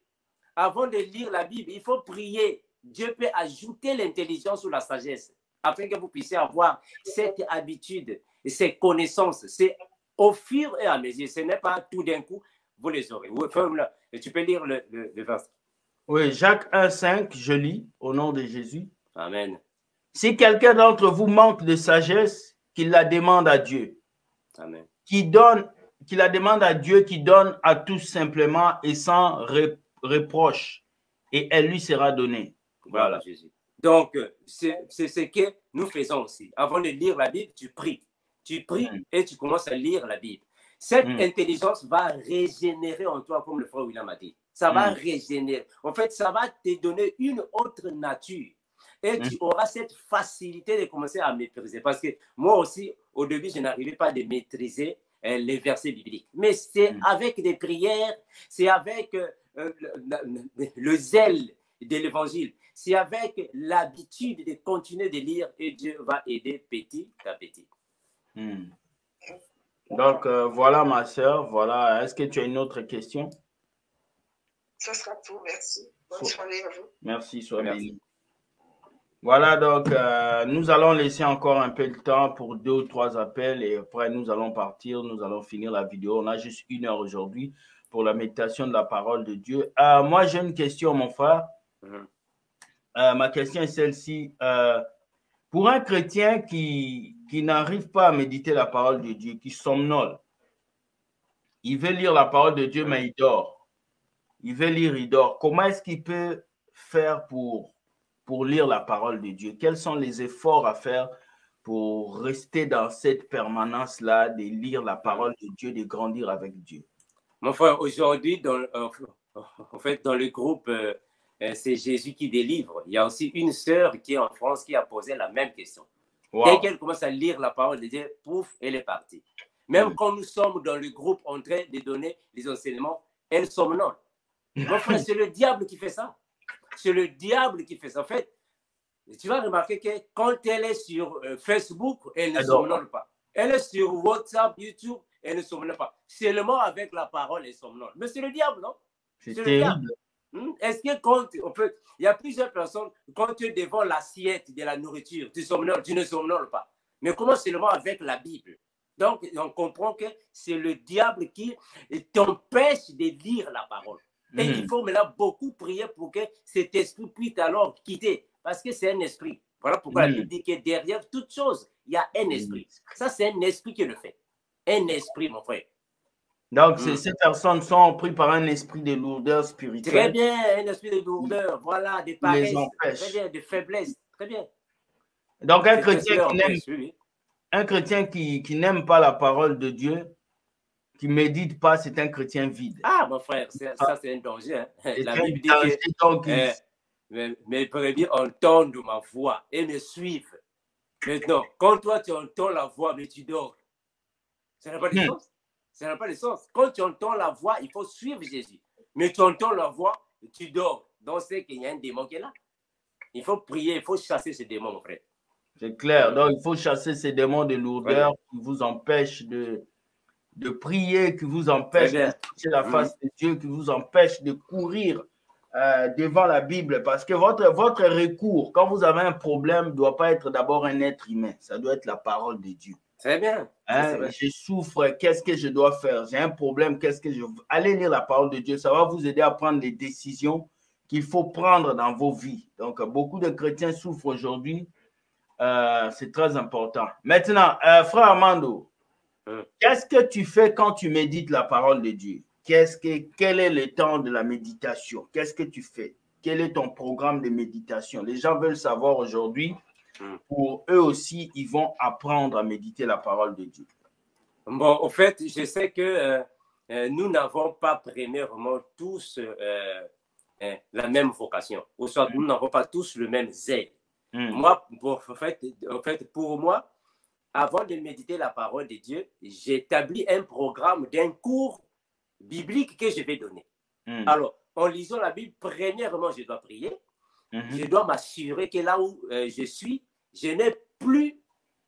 Avant de lire la Bible, il faut prier. Dieu peut ajouter l'intelligence ou la sagesse afin que vous puissiez avoir cette habitude et ces connaissances. C'est au fur et à mesure. Ce n'est pas tout d'un coup, vous les aurez. Tu peux lire le verset. Oui, Jacques 1,5, je lis au nom de Jésus. Amen. Si quelqu'un d'entre vous manque de sagesse, qu'il la demande à Dieu. Amen. Qu'il la demande à Dieu qui donne à tous simplement et sans reproche. Et elle lui sera donnée. Voilà, Jésus. Donc, c'est ce que nous faisons aussi. Avant de lire la Bible, tu pries. Tu pries et tu commences à lire la Bible. Cette intelligence va régénérer en toi, comme le frère William a dit. Ça va régénérer. En fait, ça va te donner une autre nature. Et tu auras cette facilité de commencer à maîtriser. Parce que moi aussi, au début, je n'arrivais pas à maîtriser les versets bibliques. Mais c'est avec des prières, c'est avec le zèle de l'évangile, c'est avec l'habitude de continuer de lire et Dieu va aider petit à petit. Donc, voilà ma soeur. Voilà. Est-ce que tu as une autre question? Ce sera tout. Merci. Bonne soirée à vous. Merci, sois béni. Voilà, donc, nous allons laisser encore un peu de temps pour 2 ou 3 appels et après, nous allons partir. Nous allons finir la vidéo. On a juste 1 heure aujourd'hui pour la méditation de la parole de Dieu. Moi, j'ai une question, mon frère. Ma question est celle-ci. Pour un chrétien qui n'arrive pas à méditer la parole de Dieu, qui somnole, il veut lire la parole de Dieu, mais il dort. Il veut lire, il dort. Comment est-ce qu'il peut faire pour lire la parole de Dieu? Quels sont les efforts à faire pour rester dans cette permanence-là, de lire la parole de Dieu, de grandir avec Dieu? Mon frère, aujourd'hui, en fait, dans le groupe, c'est Jésus qui délivre. Il y a aussi une sœur qui est en France qui a posé la même question. Wow. Dès qu'elle commence à lire la parole de Dieu, pouf, elle est partie. Même quand nous sommes dans le groupe en train de donner les enseignements, elle somnole. Mon frère, c'est le diable qui fait ça. C'est le diable qui fait ça. En fait, tu vas remarquer que quand elle est sur Facebook, elle ne somnole pas. Elle est sur WhatsApp, YouTube, elle ne somnole pas. Seulement avec la parole, elle somnole. Mais c'est le diable, non? C'est terrible. Est-ce que quand, en fait, il y a plusieurs personnes, quand tu es devant l'assiette de la nourriture, tu ne somnoles pas. Mais comment seulement avec la Bible? Donc, on comprend que c'est le diable qui t'empêche de lire la parole. Et il faut maintenant beaucoup prier pour que cet esprit puisse alors quitter. Parce que c'est un esprit. Voilà pourquoi la Bible dit que derrière toute chose, il y a un esprit. Ça, c'est un esprit qui le fait. Un esprit, mon frère. Donc, ces personnes sont prises par un esprit de lourdeur spirituelle. Très bien, un esprit de lourdeur, voilà, de paresse, très bien, de faiblesse, très bien. Donc, un chrétien qui n'aime pas la parole de Dieu, qui ne médite pas, c'est un chrétien vide. Ah, mon frère, ça c'est un danger. Hein. La Bible dit que mes brebis entendent ma voix et me suivent. Maintenant, quand toi tu entends la voix, mais tu dors, ça n'a pas de sens. Ça n'a pas de sens. Quand tu entends la voix, il faut suivre Jésus. Mais tu entends la voix, tu dors. Donc, c'est qu'il y a un démon qui est là. Il faut prier, il faut chasser ce démon, mon frère. C'est clair. Donc, il faut chasser ces démons de lourdeur qui vous empêchent de prier, qui vous empêchent de chercher la face de Dieu, qui vous empêchent de courir devant la Bible. Parce que votre recours, quand vous avez un problème, ne doit pas être d'abord un être humain. Ça doit être la parole de Dieu. Très bien. Je souffre, qu'est-ce que je dois faire? J'ai un problème, qu'est-ce que je... Allez lire la parole de Dieu, ça va vous aider à prendre les décisions qu'il faut prendre dans vos vies. Donc, beaucoup de chrétiens souffrent aujourd'hui. C'est très important. Maintenant, frère Armando, qu'est-ce que tu fais quand tu médites la parole de Dieu? Quel est le temps de la méditation? Qu'est-ce que tu fais? Quel est ton programme de méditation? Les gens veulent savoir aujourd'hui. Pour eux aussi, ils vont apprendre à méditer la parole de Dieu. Bon, en fait, je sais que nous n'avons pas premièrement tous la même vocation. Ou soit nous n'avons pas tous le même zèle. Moi, en fait, pour moi, avant de méditer la parole de Dieu, j'établis un programme d'un cours biblique que je vais donner. Alors, en lisant la Bible, premièrement, je dois prier. Je dois m'assurer que là où je suis, je n'ai plus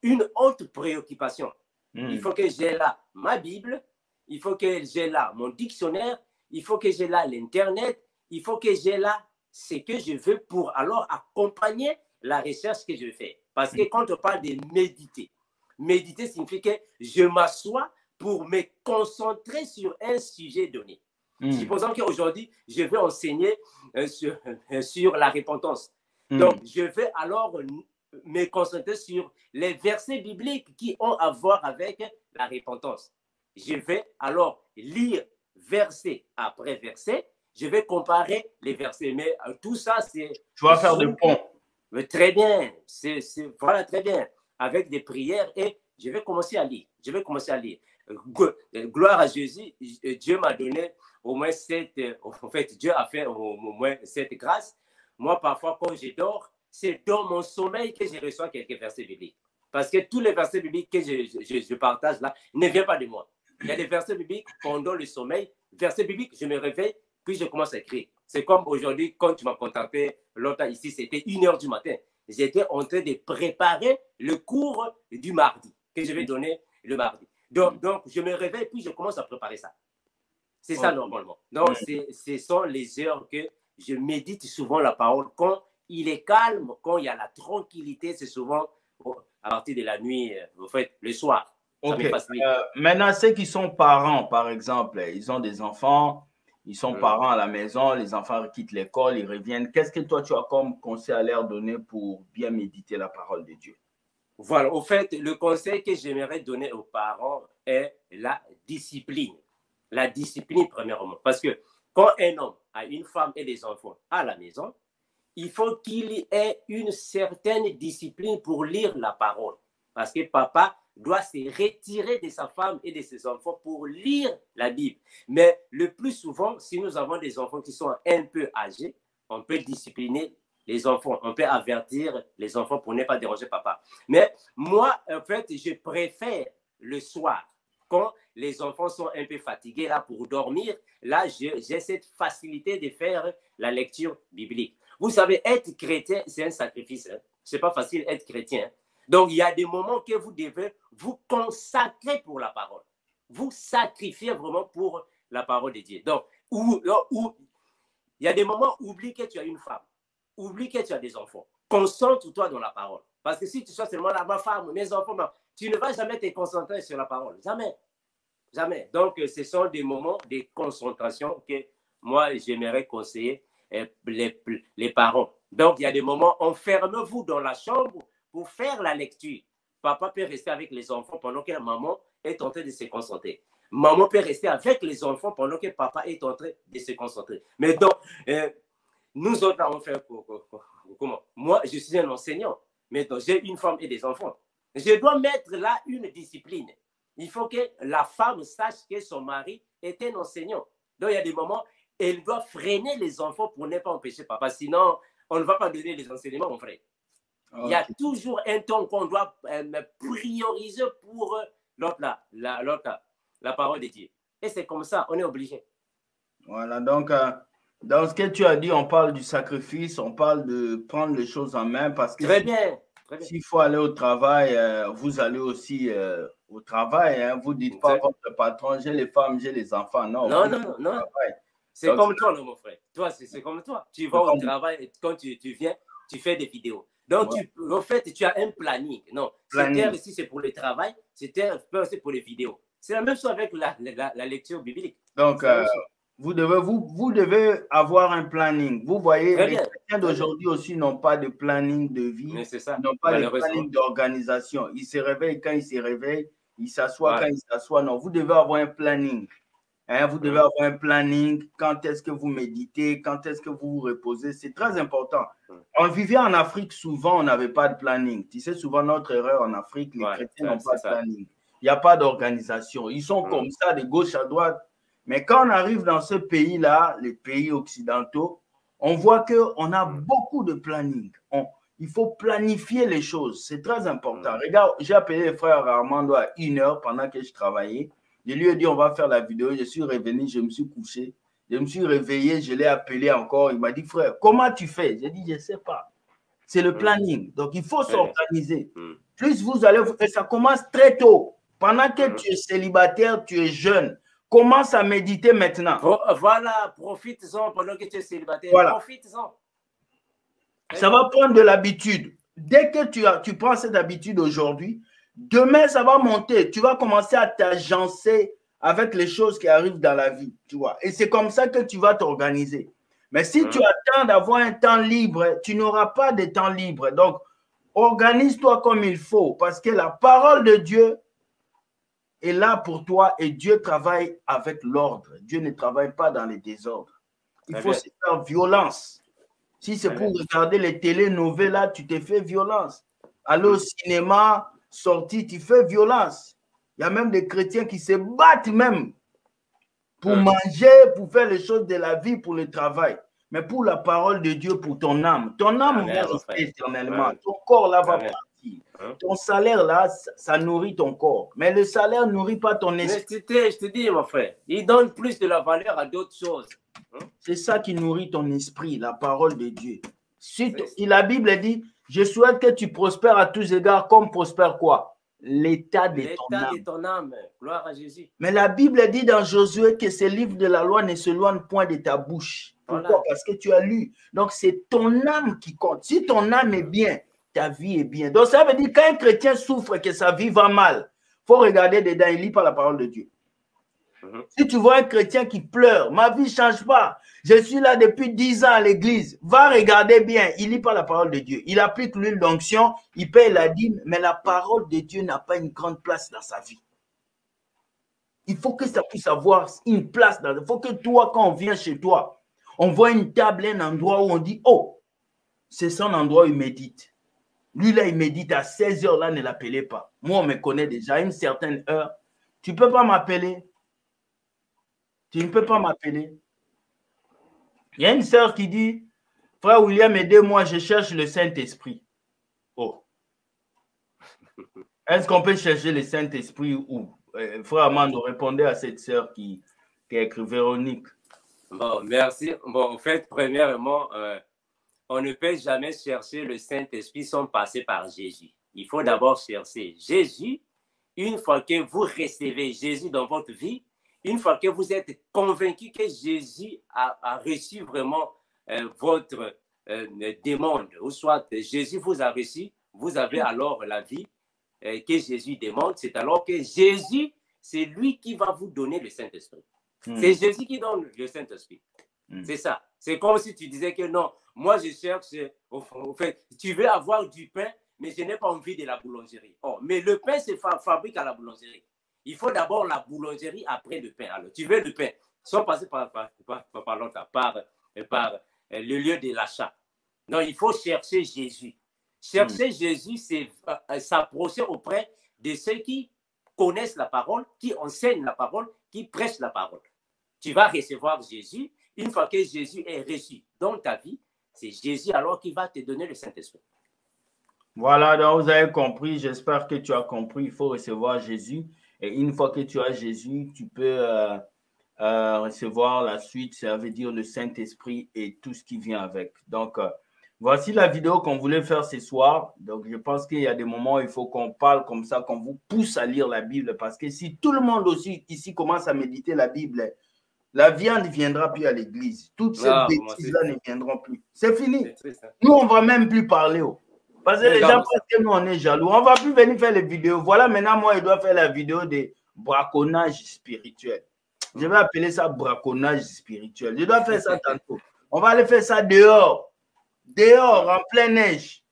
une autre préoccupation. Il faut que j'ai là ma Bible, il faut que j'ai là mon dictionnaire, il faut que j'ai là l'Internet, il faut que j'ai là ce que je veux pour alors accompagner la recherche que je fais. Parce que quand on parle de méditer, méditer signifie que je m'assois pour me concentrer sur un sujet donné. Supposons qu'aujourd'hui, je vais enseigner sur la repentance. Donc, je vais alors me concentrer sur les versets bibliques qui ont à voir avec la repentance. Je vais alors lire verset après verset. Je vais comparer les versets. Mais tout ça, c'est... Tu vas faire le pont. Mais très bien. Voilà, très bien. Avec des prières et je vais commencer à lire. Je vais commencer à lire. Gloire à Jésus. Dieu m'a donné au moins en fait, Dieu a fait au moins cette grâce. Moi, parfois, quand je dors, c'est dans mon sommeil que je reçois quelques versets bibliques. Parce que tous les versets bibliques que je partage là ne viennent pas de moi. Il y a des versets bibliques pendant le sommeil. Versets bibliques, je me réveille, puis je commence à écrire. C'est comme aujourd'hui, quand tu m'as contacté longtemps ici, c'était 1h du matin. J'étais en train de préparer le cours du mardi, que je vais donner le mardi. Donc, je me réveille, puis je commence à préparer ça. C'est ça normalement. Donc, ce sont les heures que je médite souvent la parole. Quand il est calme, quand il y a la tranquillité, c'est souvent à partir de la nuit, en fait, le soir. Ok. Maintenant, ceux qui sont parents, par exemple, ils ont des enfants, ils sont parents à la maison, les enfants quittent l'école, ils reviennent. Qu'est-ce que toi, tu as comme conseil à leur donner pour bien méditer la parole de Dieu? Voilà, au fait, le conseil que j'aimerais donner aux parents est la discipline. La discipline, premièrement. Parce que quand un homme a une femme et des enfants à la maison, il faut qu'il ait une certaine discipline pour lire la parole. Parce que papa doit se retirer de sa femme et de ses enfants pour lire la Bible. Mais le plus souvent, si nous avons des enfants qui sont un peu âgés, on peut discipliner les enfants, on peut avertir les enfants pour ne pas déranger papa. Mais moi, en fait, je préfère le soir, quand les enfants sont un peu fatigués là pour dormir, là, j'ai cette facilité de faire la lecture biblique. Vous savez, être chrétien, c'est un sacrifice. Hein. Ce n'est pas facile être chrétien. Hein. Donc, il y a des moments que vous devez vous consacrer pour la parole. Vous sacrifiez vraiment pour la parole de Dieu. Donc, il y a des moments, oublie que tu as une femme. Oublie que tu as des enfants. Concentre-toi dans la parole. Parce que si tu sois seulement là, ma femme, mes enfants, tu ne vas jamais te concentrer sur la parole. Jamais. Jamais. Donc, ce sont des moments de concentration que moi, j'aimerais conseiller les parents. Donc, il y a des moments, enfermez-vous dans la chambre pour faire la lecture. Papa peut rester avec les enfants pendant que la maman est en train de se concentrer. Maman peut rester avec les enfants pendant que papa est en train de se concentrer. Mais donc, nous autres, on fait comment? Moi, je suis un enseignant. Mais j'ai une femme et des enfants. Je dois mettre là une discipline. Il faut que la femme sache que son mari est un enseignant. Donc, il y a des moments, elle doit freiner les enfants pour ne pas empêcher papa. Sinon, on ne va pas donner les enseignements, mon frère. Okay. Il y a toujours un temps qu'on doit prioriser pour la parole de Dieu. Et c'est comme ça, on est obligé. Voilà, donc, dans ce que tu as dit, on parle du sacrifice, on parle de prendre les choses en main parce que très bien. S'il faut aller au travail, vous allez aussi au travail. Hein, vous ne dites pas à votre patron, j'ai les femmes, j'ai les enfants. Non, non. C'est comme toi, mon frère. Toi, c'est comme toi. Tu vas au travail et quand tu viens, tu fais des vidéos. Donc, en fait, tu as un planning. Non, cette heure ici, c'est pour le travail. Cette heure, c'est pour les vidéos. C'est la même chose avec la lecture biblique. Donc, vous devez avoir un planning. Vous voyez, les chrétiens d'aujourd'hui aussi n'ont pas de planning de vie, n'ont pas de planning d'organisation. Ils se réveillent quand ils se réveillent, ils s'assoient quand ils s'assoient. Non, vous devez avoir un planning. Hein, vous devez avoir un planning. Quand est-ce que vous méditez? Quand est-ce que vous vous reposez? C'est très important. On vivait en Afrique, souvent, on n'avait pas de planning. Tu sais, souvent, notre erreur en Afrique, les chrétiens n'ont pas de planning. Il n'y a pas d'organisation. Ils sont comme ça, de gauche à droite. Mais quand on arrive dans ce pays-là, les pays occidentaux, on voit qu'on a beaucoup de planning. Il faut planifier les choses. C'est très important. Regarde, j'ai appelé le frère Armando à 1h pendant que je travaillais. Je lui ai dit, on va faire la vidéo. Je suis revenu, je me suis couché. Je me suis réveillé, je l'ai appelé encore. Il m'a dit, frère, comment tu fais? J'ai dit, je ne sais pas. C'est le planning. Donc, il faut s'organiser. Plus vous allez, et ça commence très tôt. Pendant que tu es célibataire, tu es jeune. Commence à méditer maintenant. Voilà, profite-en pendant que tu es célibataire. Voilà. Profite-en. Ça va prendre de l'habitude. Dès que tu prends cette habitude aujourd'hui, demain, ça va monter. Tu vas commencer à t'agencer avec les choses qui arrivent dans la vie. Tu vois. Et c'est comme ça que tu vas t'organiser. Mais si tu attends d'avoir un temps libre, tu n'auras pas de temps libre. Donc, organise-toi comme il faut parce que la parole de Dieu est là pour toi et Dieu travaille avec l'ordre. Dieu ne travaille pas dans les désordres. Il faut se faire violence. Si c'est pour regarder les télénovelas, tu te fais violence. Aller au cinéma, sortir, tu fais violence. Il y a même des chrétiens qui se battent même pour manger, pour faire les choses de la vie, pour le travail. Mais pour la parole de Dieu, pour ton âme va rester éternellement. Ton corps là va partir. Ton salaire là, ça nourrit ton corps. Mais le salaire ne nourrit pas ton esprit. Mais je te dis, mon frère, il donne plus de la valeur à d'autres choses. C'est ça qui nourrit ton esprit, la parole de Dieu. La Bible dit, je souhaite que tu prospères à tous égards, comme prospère quoi? l'état de ton âme. L'état de ton âme. Gloire à Jésus. Mais la Bible dit dans Josué que ce livre de la loi ne s'éloigne point de ta bouche. Pourquoi? Voilà. Parce que tu as lu. Donc, c'est ton âme qui compte. Si ton âme est bien, ta vie est bien. Donc, ça veut dire quand un chrétien souffre, que sa vie va mal, il faut regarder dedans, il ne lit pas la parole de Dieu. Si tu vois un chrétien qui pleure, ma vie ne change pas, je suis là depuis 10 ans à l'église, va regarder bien, il ne lit pas la parole de Dieu. Il applique l'huile d'onction, il paye la dîme, mais la parole de Dieu n'a pas une grande place dans sa vie. Il faut que ça puisse avoir une place. Il faut que toi, quand on vient chez toi, on voit une table, un endroit où on dit, oh, c'est son endroit où il médite. Lui, là, il médite à 16 heures, là, ne l'appelez pas. Moi, on me connaît déjà à une certaine heure. Tu ne peux pas m'appeler. Tu ne peux pas m'appeler. Il y a une sœur qui dit, frère William, aidez-moi, je cherche le Saint-Esprit. Oh. Est-ce qu'on peut chercher le Saint-Esprit où? Frère Amando, répondez à cette sœur qui a écrit Véronique. Bon, merci. Bon, en fait, premièrement, on ne peut jamais chercher le Saint-Esprit sans passer par Jésus. Il faut d'abord chercher Jésus. Une fois que vous recevez Jésus dans votre vie, une fois que vous êtes convaincu que Jésus a reçu vraiment votre demande, ou soit Jésus vous a reçu, vous avez alors la vie que Jésus demande. C'est alors que Jésus, c'est lui qui va vous donner le Saint-Esprit. C'est Jésus qui donne le Saint-Esprit. C'est ça. C'est comme si tu disais que non, moi je cherche, en fait, tu veux avoir du pain, mais je n'ai pas envie de la boulangerie. Oh, mais le pain se fabrique à la boulangerie. Il faut d'abord la boulangerie, après le pain. Alors, tu veux le pain, sans passer par le lieu de l'achat. Non, il faut chercher Jésus. Chercher Jésus, c'est s'approcher auprès de ceux qui connaissent la parole, qui enseignent la parole, qui prêchent la parole. Tu vas recevoir Jésus. Une fois que Jésus est reçu dans ta vie, c'est Jésus alors qui va te donner le Saint-Esprit. Voilà, donc vous avez compris. J'espère que tu as compris. Il faut recevoir Jésus. Et une fois que tu as Jésus, tu peux recevoir la suite. Ça veut dire le Saint-Esprit et tout ce qui vient avec. Donc, voici la vidéo qu'on voulait faire ce soir. Donc, je pense qu'il y a des moments où il faut qu'on parle comme ça, qu'on vous pousse à lire la Bible. Parce que si tout le monde aussi ici commence à méditer la Bible, la viande ne viendra plus à l'église. Toutes ces bêtises-là ne viendront plus. C'est fini. Nous, on ne va même plus parler. Parce que les gens pensent que nous, on est jaloux. On ne va plus venir faire les vidéos. Voilà, maintenant, moi, je dois faire la vidéo de braconnage spirituel. Je vais appeler ça braconnage spirituel. Je dois faire ça tantôt. On va aller faire ça dehors. Dehors, en pleine neige.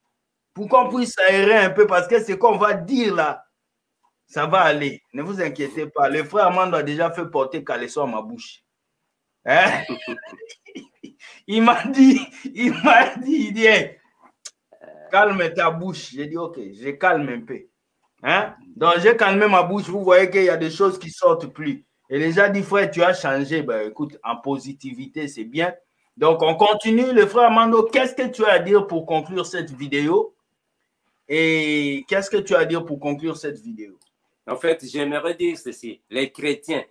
Pour qu'on puisse s'aérer un peu. Parce que ce qu'on va dire là, ça va aller. Ne vous inquiétez pas. Le frère Amando a déjà fait porter caleçon à ma bouche. Hein? Il m'a dit, il dit, hey, calme ta bouche. J'ai dit, ok, je calme un peu. Hein? Donc, j'ai calmé ma bouche. Vous voyez qu'il y a des choses qui ne sortent plus. Et les gens disent, frère, tu as changé. Ben, écoute, en positivité, c'est bien. Donc, on continue. Le frère Amando, qu'est-ce que tu as à dire pour conclure cette vidéo? Et qu'est-ce que tu as à dire pour conclure cette vidéo? En fait, j'aimerais dire ceci. Les chrétiens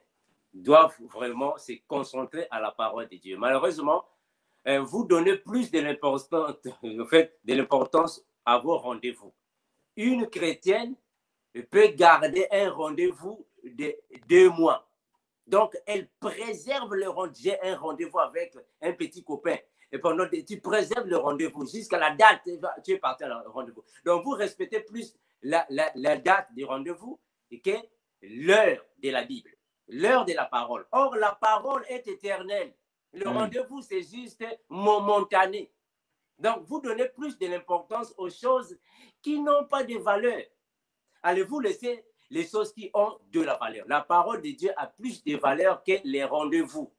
doivent vraiment se concentrer à la parole de Dieu. Malheureusement, vous donnez plus de l'importance à vos rendez-vous. Une chrétienne peut garder un rendez-vous de 2 mois. Donc, elle préserve le rendez-vous. J'ai un rendez-vous avec un petit copain. Et pendant tu préserves le rendez-vous jusqu'à la date, tu es parti à le rendez-vous. Donc, vous respectez plus la date du rendez-vous que l'heure de la Bible, l'heure de la parole. Or, la parole est éternelle. Le rendez-vous, c'est juste momentané. Donc, vous donnez plus de l'importance aux choses qui n'ont pas de valeur. Allez-vous laisser les choses qui ont de la valeur. La parole de Dieu a plus de valeur que les rendez-vous.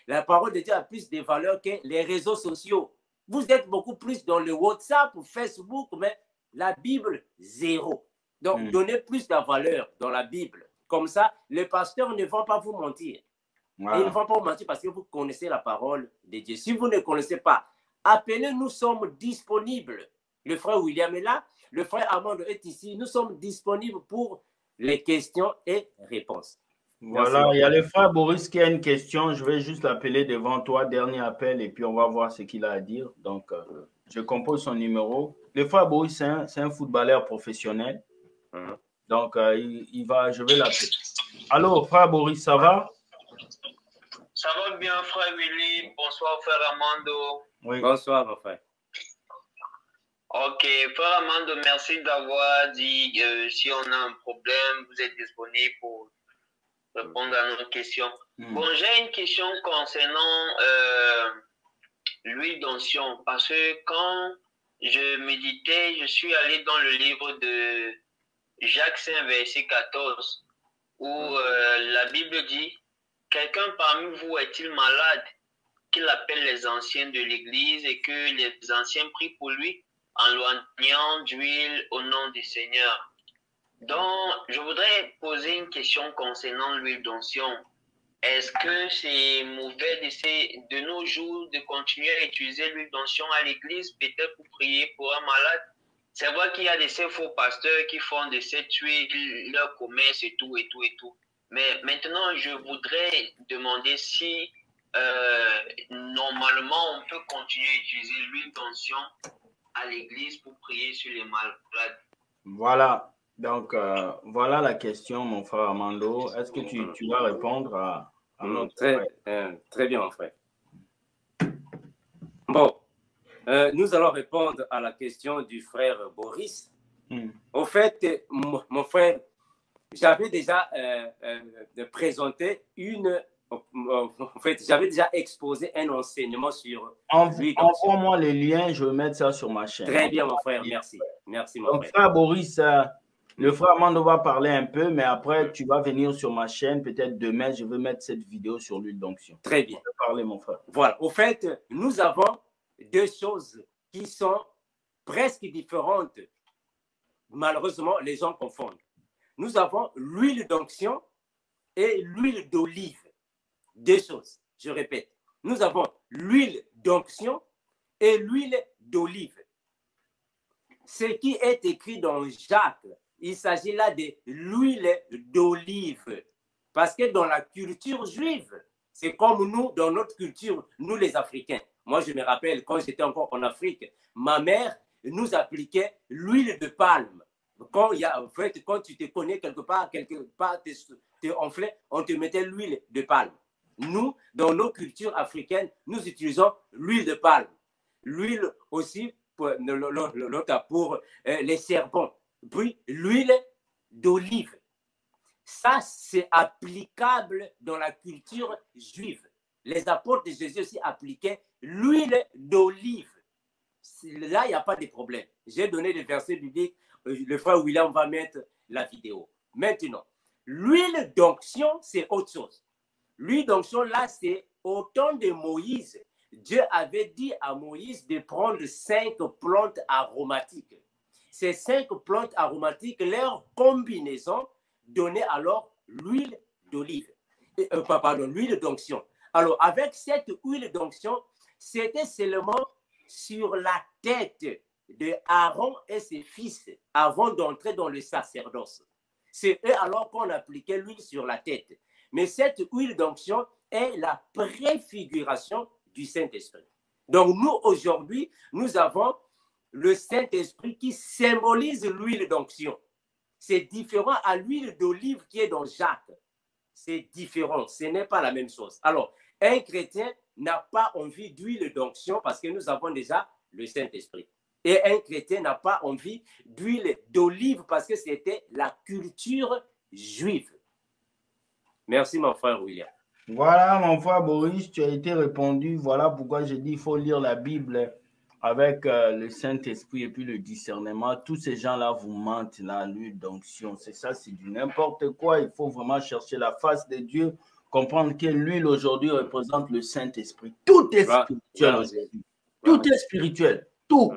La parole de Dieu a plus de valeur que les réseaux sociaux. Vous êtes beaucoup plus dans le WhatsApp, Facebook, mais la Bible, 0. Donc, donnez plus de valeur dans la Bible. Comme ça, les pasteurs ne vont pas vous mentir. Voilà. Ils ne vont pas vous mentir parce que vous connaissez la parole de Dieu. Si vous ne connaissez pas, appelez, nous sommes disponibles. Le frère William est là, le frère Amando est ici. Nous sommes disponibles pour les questions et réponses. Voilà, il y a le frère Boris qui a une question. Je vais juste l'appeler devant toi, dernier appel, et puis on va voir ce qu'il a à dire. Donc, je compose son numéro. Le frère Boris, c'est un footballeur professionnel. Donc, je vais l'appeler. Allô, frère Boris, ça va? Ça va bien, frère Willy. Bonsoir, frère Armando. Oui. Bonsoir, mon frère. Ok, frère Armando, merci d'avoir dit si on a un problème, vous êtes disponible pour répondre à nos questions. Bon, j'ai une question concernant l'huile d'onction, parce que quand je méditais, je suis allé dans le livre de Jacques 5, verset 14, où la Bible dit, quelqu'un parmi vous est-il malade, qu'il appelle les anciens de l'Église et que les anciens prient pour lui en loignant d'huile au nom du Seigneur. Donc, je voudrais poser une question concernant l'huile d'onction. Est-ce que c'est mauvais de nos jours de continuer à utiliser l'huile d'onction à l'église, peut-être pour prier pour un malade? C'est vrai qu'il y a ces faux pasteurs qui font de cette huile leur commerce et tout, et tout, et tout. Mais maintenant, je voudrais demander si normalement on peut continuer à utiliser l'huile d'onction à l'église pour prier sur les malades. Voilà. Donc, voilà la question, mon frère Armando. Est-ce que tu vas répondre à notre très bien, mon frère. Bon, nous allons répondre à la question du frère Boris. Au fait, mon frère, j'avais déjà présenté j'avais déjà exposé un enseignement sur... Envoie-moi les liens, je vais mettre ça sur ma chaîne. Très bien, mon frère, merci. Merci, mon frère. Frère Boris, le frère Armando va parler un peu, mais après, tu vas venir sur ma chaîne. Peut-être demain, je vais mettre cette vidéo sur l'huile d'onction. Très bien. Je vais parler, mon frère. Voilà. Au fait, nous avons deux choses qui sont presque différentes. Malheureusement, les gens confondent. Nous avons l'huile d'onction et l'huile d'olive. Deux choses, je répète. Nous avons l'huile d'onction et l'huile d'olive. Ce qui est écrit dans Jacques, il s'agit là de l'huile d'olive. Parce que dans la culture juive, c'est comme nous, dans notre culture, nous les Africains. Moi, je me rappelle, quand j'étais encore en Afrique, ma mère nous appliquait l'huile de palme. Quand tu te connais quelque part t'es enflé, on te mettait l'huile de palme. Nous, dans nos cultures africaines, nous utilisons l'huile de palme. L'huile aussi pour les serpents. Puis l'huile d'olive. Ça, c'est applicable dans la culture juive. Les apôtres de Jésus aussi appliquaient l'huile d'olive. Là, il n'y a pas de problème. J'ai donné des versets bibliques. Le frère William va mettre la vidéo. Maintenant, l'huile d'onction, c'est autre chose. L'huile d'onction, là, c'est au temps de Moïse. Dieu avait dit à Moïse de prendre 5 plantes aromatiques. Ces 5 plantes aromatiques, leur combinaison donnait alors l'huile d'olive. L'huile d'onction. Alors, avec cette huile d'onction, c'était seulement sur la tête de Aaron et ses fils avant d'entrer dans le sacerdoce. C'est eux alors qu'on appliquait l'huile sur la tête. Mais cette huile d'onction est la préfiguration du Saint-Esprit. Donc nous, aujourd'hui, nous avons le Saint-Esprit qui symbolise l'huile d'onction. C'est différent à l'huile d'olive qui est dans Jacques. C'est différent, ce n'est pas la même chose. Alors, un chrétien n'a pas envie d'huile d'onction parce que nous avons déjà le Saint-Esprit. Et un chrétien n'a pas envie d'huile d'olive parce que c'était la culture juive. Merci, mon frère William. Voilà, mon frère Boris, tu as été répondu. Voilà pourquoi j'ai dit qu'il faut lire la Bible avec le Saint-Esprit et puis le discernement. Tous ces gens-là vous mentent, là, l'huile d'onction. C'est ça, c'est du n'importe quoi. Il faut vraiment chercher la face de Dieu, comprendre que l'huile aujourd'hui représente le Saint-Esprit. Tout est spirituel. Tout est spirituel. Tout.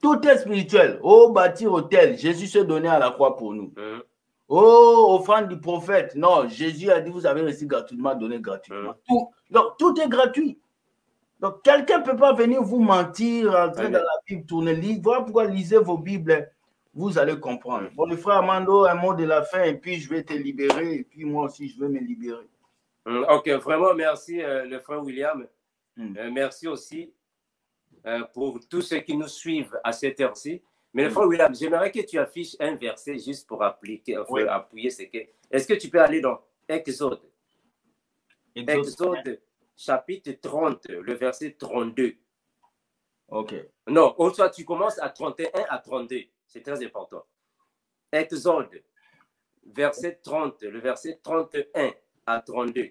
Tout est spirituel. Oh, bâtir hôtel, Jésus se donnait à la croix pour nous. Oh, offrande du prophète. Non, Jésus a dit, vous avez reçu gratuitement, donné gratuitement. Tout. Donc, tout est gratuit. Donc, quelqu'un ne peut pas venir vous mentir, entrer dans la Bible, tourner. Voilà pourquoi lisez vos Bibles. Vous allez comprendre. Bon, le frère Armando, un mot de la fin, et puis je vais te libérer, et puis moi aussi, je vais me libérer. Ok, vraiment, merci, le frère William. Merci aussi pour tous ceux qui nous suivent à cette heure-ci. Mais le frère William, j'aimerais que tu affiches un verset juste pour appliquer, appuyer ce que. Est-ce que tu peux aller dans Exode? Exode chapitre 30, le verset 32. Ok. Non, ou soit tu commences à 31 à 32. C'est très important. Exode, verset 30, le verset 31 à 32.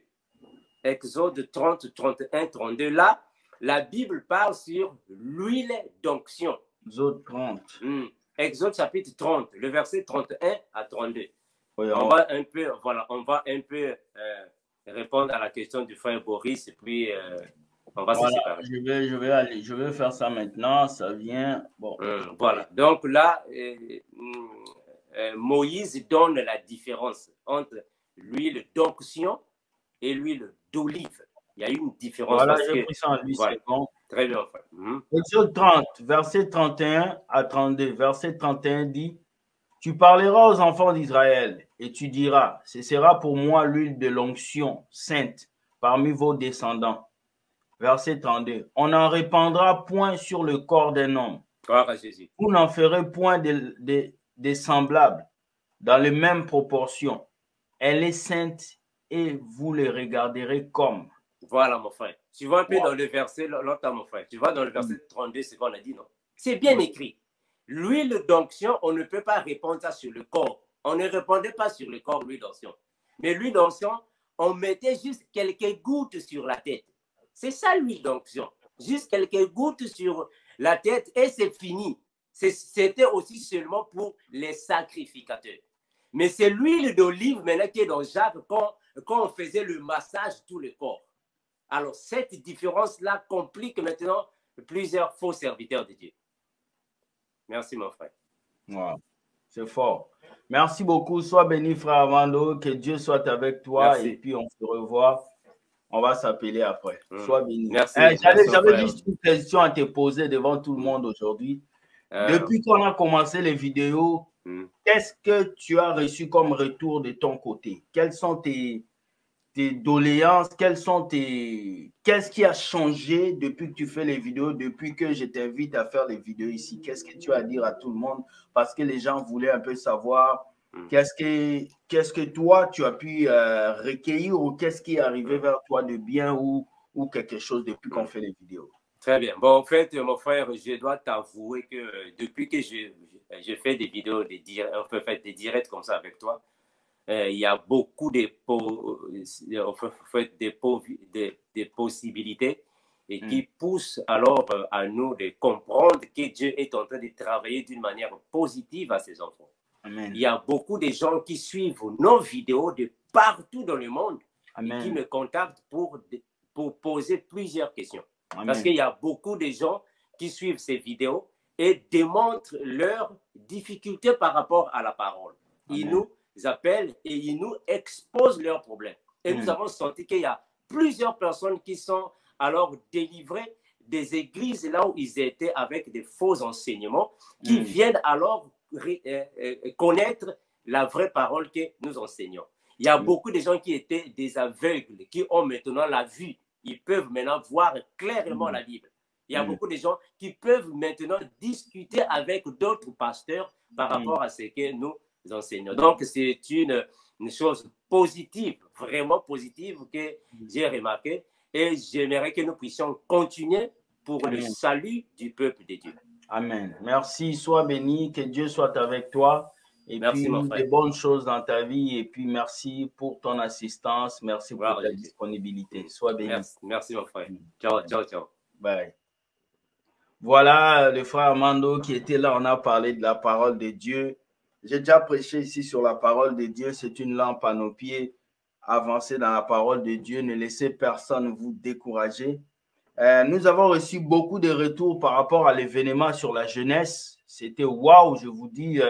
Exode 30, 31, 32. Là, la Bible parle sur l'huile d'onction. Exode 30. Exode chapitre 30, le verset 31 à 32. Oui, on va un peu, voilà, on va un peu répondre à la question du frère Boris et puis on va se séparer. Je vais faire ça maintenant. Ça vient. Bon. Voilà. Donc là, Moïse donne la différence entre l'huile d'onction et l'huile d'olive. Il y a une différence. Voilà, j'ai pris ça en 8 secondes. Très bien. Exode 30, verset 31 à 32. Verset 31 dit: Tu parleras aux enfants d'Israël et tu diras: Ce sera pour moi l'huile de l'onction sainte parmi vos descendants. Verset 32. On n'en répandra point sur le corps d'un homme. Vous n'en ferez point des semblables dans les mêmes proportions. Elle est sainte et vous les regarderez comme. Voilà, mon frère. Tu vois un peu dans le verset, longtemps, mon frère. Tu vois dans le verset 32, c'est qu'on a dit, non? C'est bien écrit. L'huile d'onction, on ne peut pas répandre ça sur le corps. On ne répandait pas sur le corps l'huile d'onction. Mais l'huile d'onction, on mettait juste quelques gouttes sur la tête. C'est ça l'huile d'onction. Juste quelques gouttes sur la tête et c'est fini. C'était aussi seulement pour les sacrificateurs. Mais c'est l'huile d'olive maintenant qui est dans Jacques quand on faisait le massage tout le corps. Alors cette différence-là complique maintenant plusieurs faux serviteurs de Dieu. Merci mon frère. Wow. C'est fort. Merci beaucoup. Sois béni frère Armando. Que Dieu soit avec toi. Merci. Et puis on se revoit. On va s'appeler après. Sois béni. Merci. J'avais juste une question à te poser devant tout le monde aujourd'hui. Depuis qu'on a commencé les vidéos, qu'est-ce que tu as reçu comme retour de ton côté? Quelles sont tes doléances? Qu'est-ce qui a changé depuis que tu fais les vidéos, depuis que je t'invite à faire les vidéos ici? Qu'est-ce que tu as à dire à tout le monde? Parce que les gens voulaient un peu savoir qu'est-ce que toi, tu as pu recueillir ou qu'est-ce qui est arrivé vers toi de bien ou quelque chose depuis qu'on fait les vidéos. Très bien. Bon, en fait, mon frère, je dois t'avouer que depuis que je fais des vidéos, des directs comme ça avec toi, il y a beaucoup de possibilités et qui poussent alors à nous de comprendre que Dieu est en train de travailler d'une manière positive à ses enfants. Amen. Il y a beaucoup de gens qui suivent nos vidéos de partout dans le monde et qui me contactent pour poser plusieurs questions. Amen. Parce qu'il y a beaucoup de gens qui suivent ces vidéos et démontrent leurs difficultés par rapport à la parole. Amen. Ils nous appellent et ils nous exposent leurs problèmes. Et nous avons senti qu'il y a plusieurs personnes qui sont alors délivrées des églises là où ils étaient avec des faux enseignements, qui viennent alors connaître la vraie parole que nous enseignons. Il y a beaucoup de gens qui étaient des aveugles, qui ont maintenant la vue. Ils peuvent maintenant voir clairement la Bible. Il y a beaucoup de gens qui peuvent maintenant discuter avec d'autres pasteurs par rapport à ce que nous enseignons. Donc, c'est une chose positive, vraiment positive que j'ai remarqué et j'aimerais que nous puissions continuer pour le salut du peuple de Dieu. Amen. Merci, sois béni, que Dieu soit avec toi et merci, puis de bonnes choses dans ta vie et puis merci pour ton assistance, merci pour ta disponibilité. Sois béni. Merci mon frère. Ciao, ciao, ciao. Bye. Voilà le frère Armando qui était là, on a parlé de la parole de Dieu. J'ai déjà prêché ici sur la parole de Dieu, c'est une lampe à nos pieds. Avancez dans la parole de Dieu, ne laissez personne vous décourager. Nous avons reçu beaucoup de retours par rapport à l'événement sur la jeunesse. C'était waouh, je vous dis,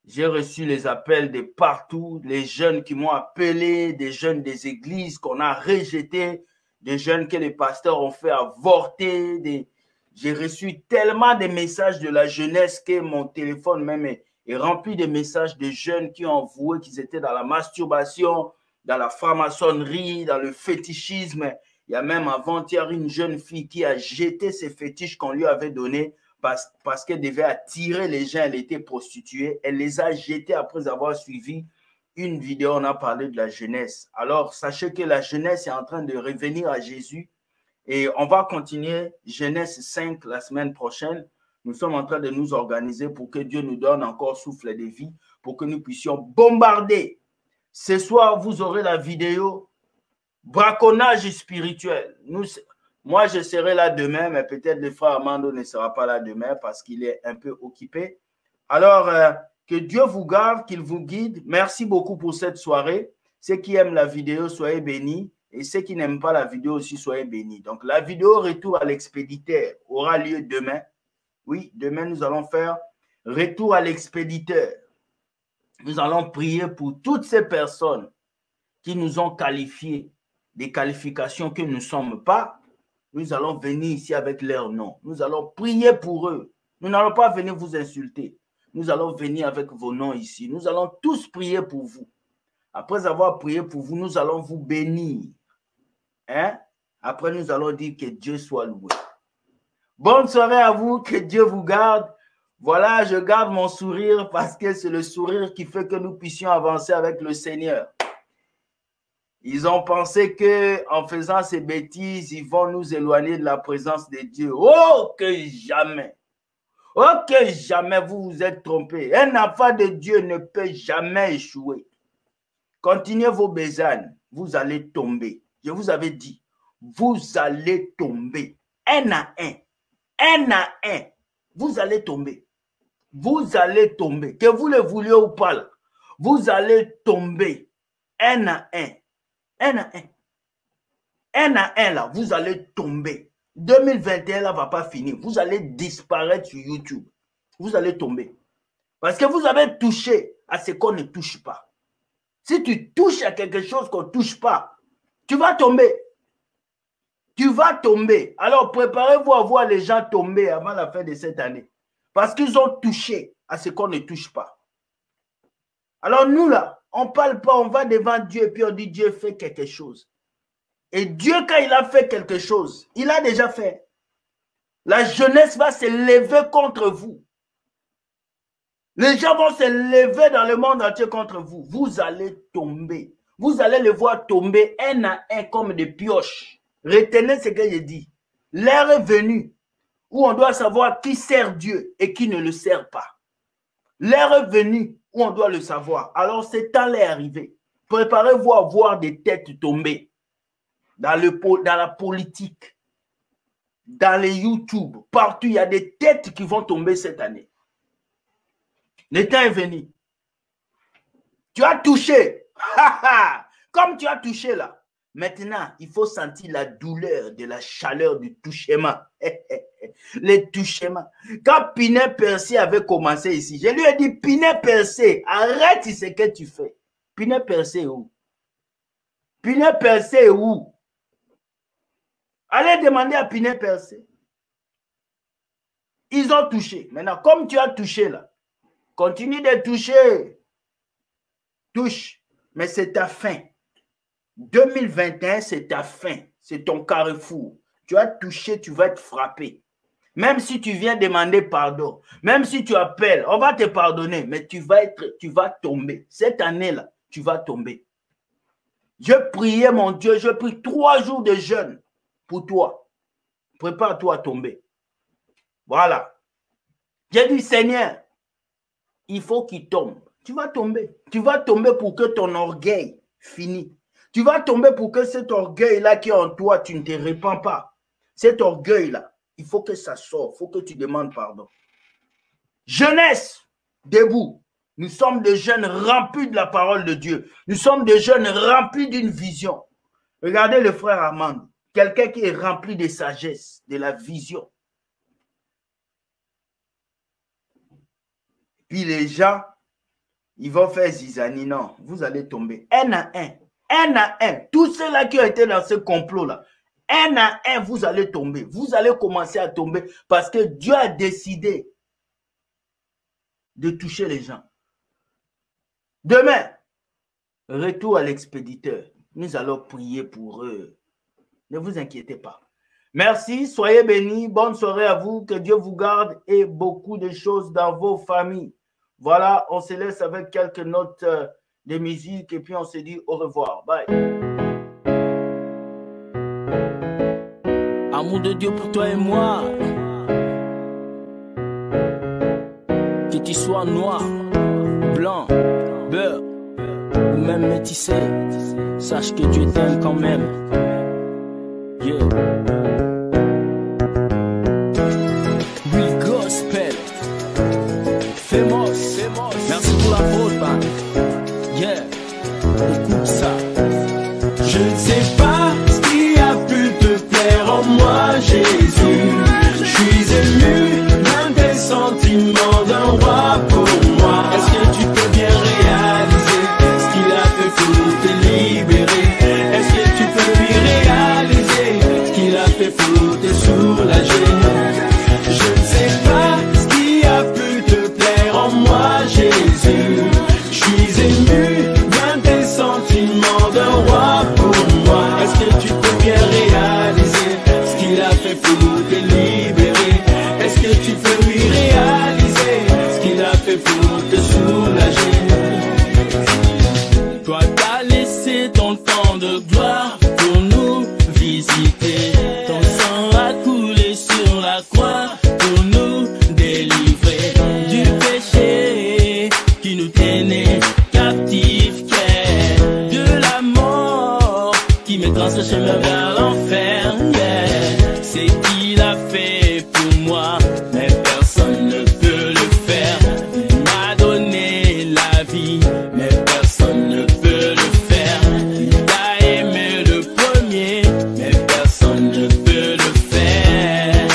j'ai reçu les appels de partout, les jeunes qui m'ont appelé, des jeunes des églises qu'on a rejetés, des jeunes que les pasteurs ont fait avorter. J'ai reçu tellement de messages de la jeunesse que mon téléphone même est rempli de messages de jeunes qui ont avoué qu'ils étaient dans la masturbation, dans la franc-maçonnerie, dans le fétichisme. Il y a même avant-hier une jeune fille qui a jeté ses fétiches qu'on lui avait donnés parce qu'elle devait attirer les gens, elle était prostituée. Elle les a jetés après avoir suivi une vidéo, on a parlé de la jeunesse. Alors, sachez que la jeunesse est en train de revenir à Jésus et on va continuer Genèse 5 la semaine prochaine. Nous sommes en train de nous organiser pour que Dieu nous donne encore souffle de vie, pour que nous puissions bombarder. Ce soir, vous aurez la vidéo braconnage spirituel. Moi, je serai là demain, mais peut-être le frère Armando ne sera pas là demain parce qu'il est un peu occupé. Alors, que Dieu vous garde, qu'il vous guide. Merci beaucoup pour cette soirée. Ceux qui aiment la vidéo, soyez bénis. Et ceux qui n'aiment pas la vidéo aussi, soyez bénis. Donc, la vidéo Retour à l'expéditeur aura lieu demain. Oui, demain, nous allons faire Retour à l'expéditeur. Nous allons prier pour toutes ces personnes qui nous ont qualifiés des qualifications que nous ne sommes pas. Nous allons venir ici avec leur nom. Nous allons prier pour eux. Nous n'allons pas venir vous insulter. Nous allons venir avec vos noms ici. Nous allons tous prier pour vous. Après avoir prié pour vous, nous allons vous bénir. Hein? Après, nous allons dire que Dieu soit loué. Bonne soirée à vous, que Dieu vous garde. Voilà, je garde mon sourire parce que c'est le sourire qui fait que nous puissions avancer avec le Seigneur. Ils ont pensé qu'en faisant ces bêtises, ils vont nous éloigner de la présence de Dieu. Oh, que jamais! Oh, que jamais vous vous êtes trompés. Un enfant de Dieu ne peut jamais échouer. Continuez vos besognes, vous allez tomber. Je vous avais dit, vous allez tomber. Un à un. Un à un. Vous allez tomber. Vous allez tomber. Que vous le vouliez ou pas, là, vous allez tomber. Un à un. Un à un. Un à un, là, vous allez tomber. 2021, là, va pas finir. Vous allez disparaître sur YouTube. Vous allez tomber. Parce que vous avez touché à ce qu'on ne touche pas. Si tu touches à quelque chose qu'on ne touche pas, tu vas tomber. Tu vas tomber. Alors, préparez-vous à voir les gens tomber avant la fin de cette année. Parce qu'ils ont touché à ce qu'on ne touche pas. Alors, nous, là, on ne parle pas, on va devant Dieu et puis on dit Dieu fait quelque chose. Et Dieu, quand il a fait quelque chose, il a déjà fait. La jeunesse va se lever contre vous. Les gens vont se lever dans le monde entier contre vous. Vous allez tomber. Vous allez les voir tomber un à un comme des pioches. Retenez ce que j'ai dit. L'heure est venue où on doit savoir qui sert Dieu et qui ne le sert pas. L'heure est venue où on doit le savoir. Alors, ce temps est arrivé. Préparez-vous à voir des têtes tomber dans la politique, dans les YouTube, partout. Il y a des têtes qui vont tomber cette année. Le temps est venu. Tu as touché. Comme tu as touché là. Maintenant, il faut sentir la douleur de la chaleur du touchement. Les touchements. Quand Pinet Percé avait commencé ici, je lui ai dit, Pinet Percé, arrête ce que tu fais. Pinet Percé est où? Pinet Percé est où? Allez demander à Pinet Percé. Ils ont touché. Maintenant, comme tu as touché là, continue de toucher. Touche. Mais c'est ta fin. 2021, c'est ta fin. C'est ton carrefour. Tu as touché, tu vas être frappé. Même si tu viens demander pardon, même si tu appelles, on va te pardonner, mais tu vas tomber. Cette année-là, tu vas tomber. Je priais, mon Dieu, je prie 3 jours de jeûne pour toi. Prépare-toi à tomber. Voilà. J'ai dit, Seigneur, il faut qu'il tombe. Tu vas tomber. Tu vas tomber pour que ton orgueil finisse. Tu vas tomber pour que cet orgueil-là qui est en toi, tu ne te répands pas. Cet orgueil-là, il faut que ça sorte. Il faut que tu demandes pardon. Jeunesse, debout. Nous sommes des jeunes remplis de la parole de Dieu. Nous sommes des jeunes remplis d'une vision. Regardez le frère Armand. Quelqu'un qui est rempli de sagesse, de la vision. Puis les gens, ils vont faire zizanie. Non, vous allez tomber. Un à un. Un à un. Tous ceux-là qui ont été dans ce complot-là, un à un, vous allez tomber. Vous allez commencer à tomber parce que Dieu a décidé de toucher les gens. Demain, retour à l'expéditeur. Nous allons prier pour eux. Ne vous inquiétez pas. Merci, soyez bénis. Bonne soirée à vous. Que Dieu vous garde et beaucoup de choses dans vos familles. Voilà, on se laisse avec quelques notes de musique et puis on se dit au revoir. Bye. Amour de Dieu pour toi et moi. Que tu sois noir, blanc, beurre ou même métissé, sache que Dieu t'aime quand même. Yeah. Real gospel, famous. Merci pour la faute, man. Yeah, écoute ça. Je ne sais pas ce qui a pu te plaire en moi, Jésus. Je suis ému d'un des sentiments d'un roi pour moi. Est-ce que tu peux bien réaliser ce qu'il a fait pour te libérer? Est-ce que tu peux lui réaliser ce qu'il a fait pour te soulager? Je ne sais pas ce qui a pu te plaire en moi, Jésus. Je suis ému d'un des sentiments d'un roi pour moi. Est-ce que tu peux bien réaliser ce qu'il a fait pour te libérer? Est-ce que tu peux lui réaliser ce qu'il a fait pour te soulager? Toi t'as laissé ton temps de gloire pour nous visiter. Ton sang a coulé sur la croix pour nous délivrer du péché qui nous tenait captifs. De la mort qui me trace le chemin vers l'enfer. Yeah. C'est qu'il a fait pour moi, mais personne ne peut le faire. Il m'a donné la vie, mais personne ne peut le faire. Il a aimé le premier, mais personne ne peut le faire.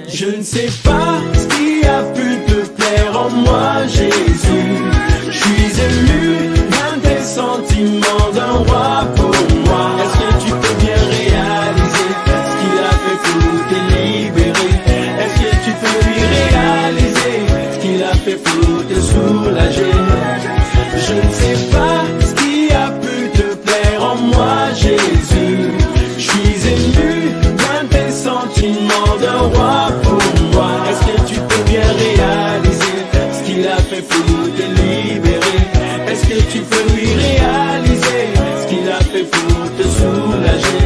Je ne sais pas ce qui a pu te plaire en moi, Jésus. Je suis ému d'un des sentiments d'un roi pour moi. Est-ce que tu peux bien réaliser ce qu'il a fait pour te libérer? Est-ce que tu peux lui réaliser ce qu'il a fait pour te soulager? Je ne sais pas ce qui a pu te plaire en moi, Jésus. Je suis ému d'un des sentiments d'un roi pour moi. Est-ce que tu peux bien réaliser ce qu'il a fait pour te libérer? Est-ce que tu peux lui réaliser ce qu'il a fait pour te soulager?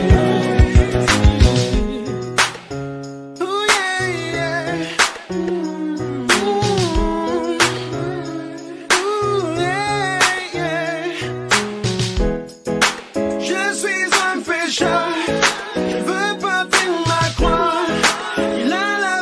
Ooh, yeah, yeah. Ooh, yeah, yeah. Je suis un pécheur, je veux porter ma croix. Il a la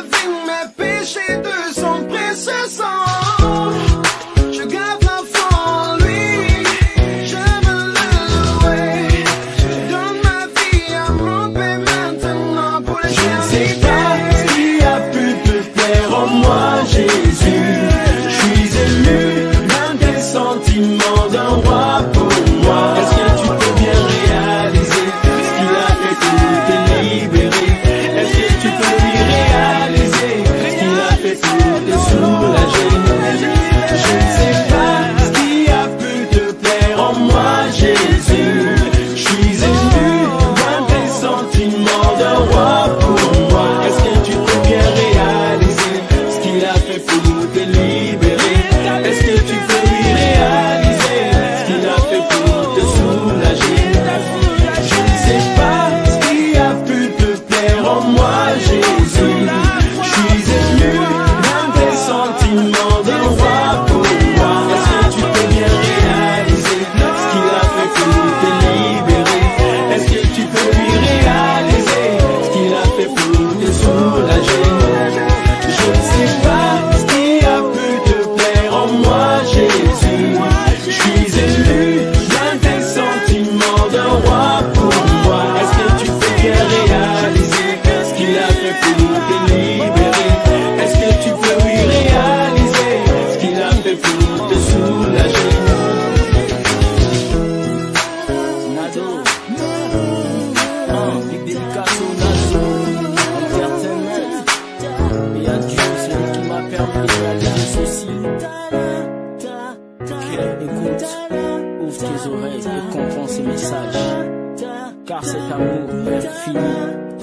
par cet amour infini.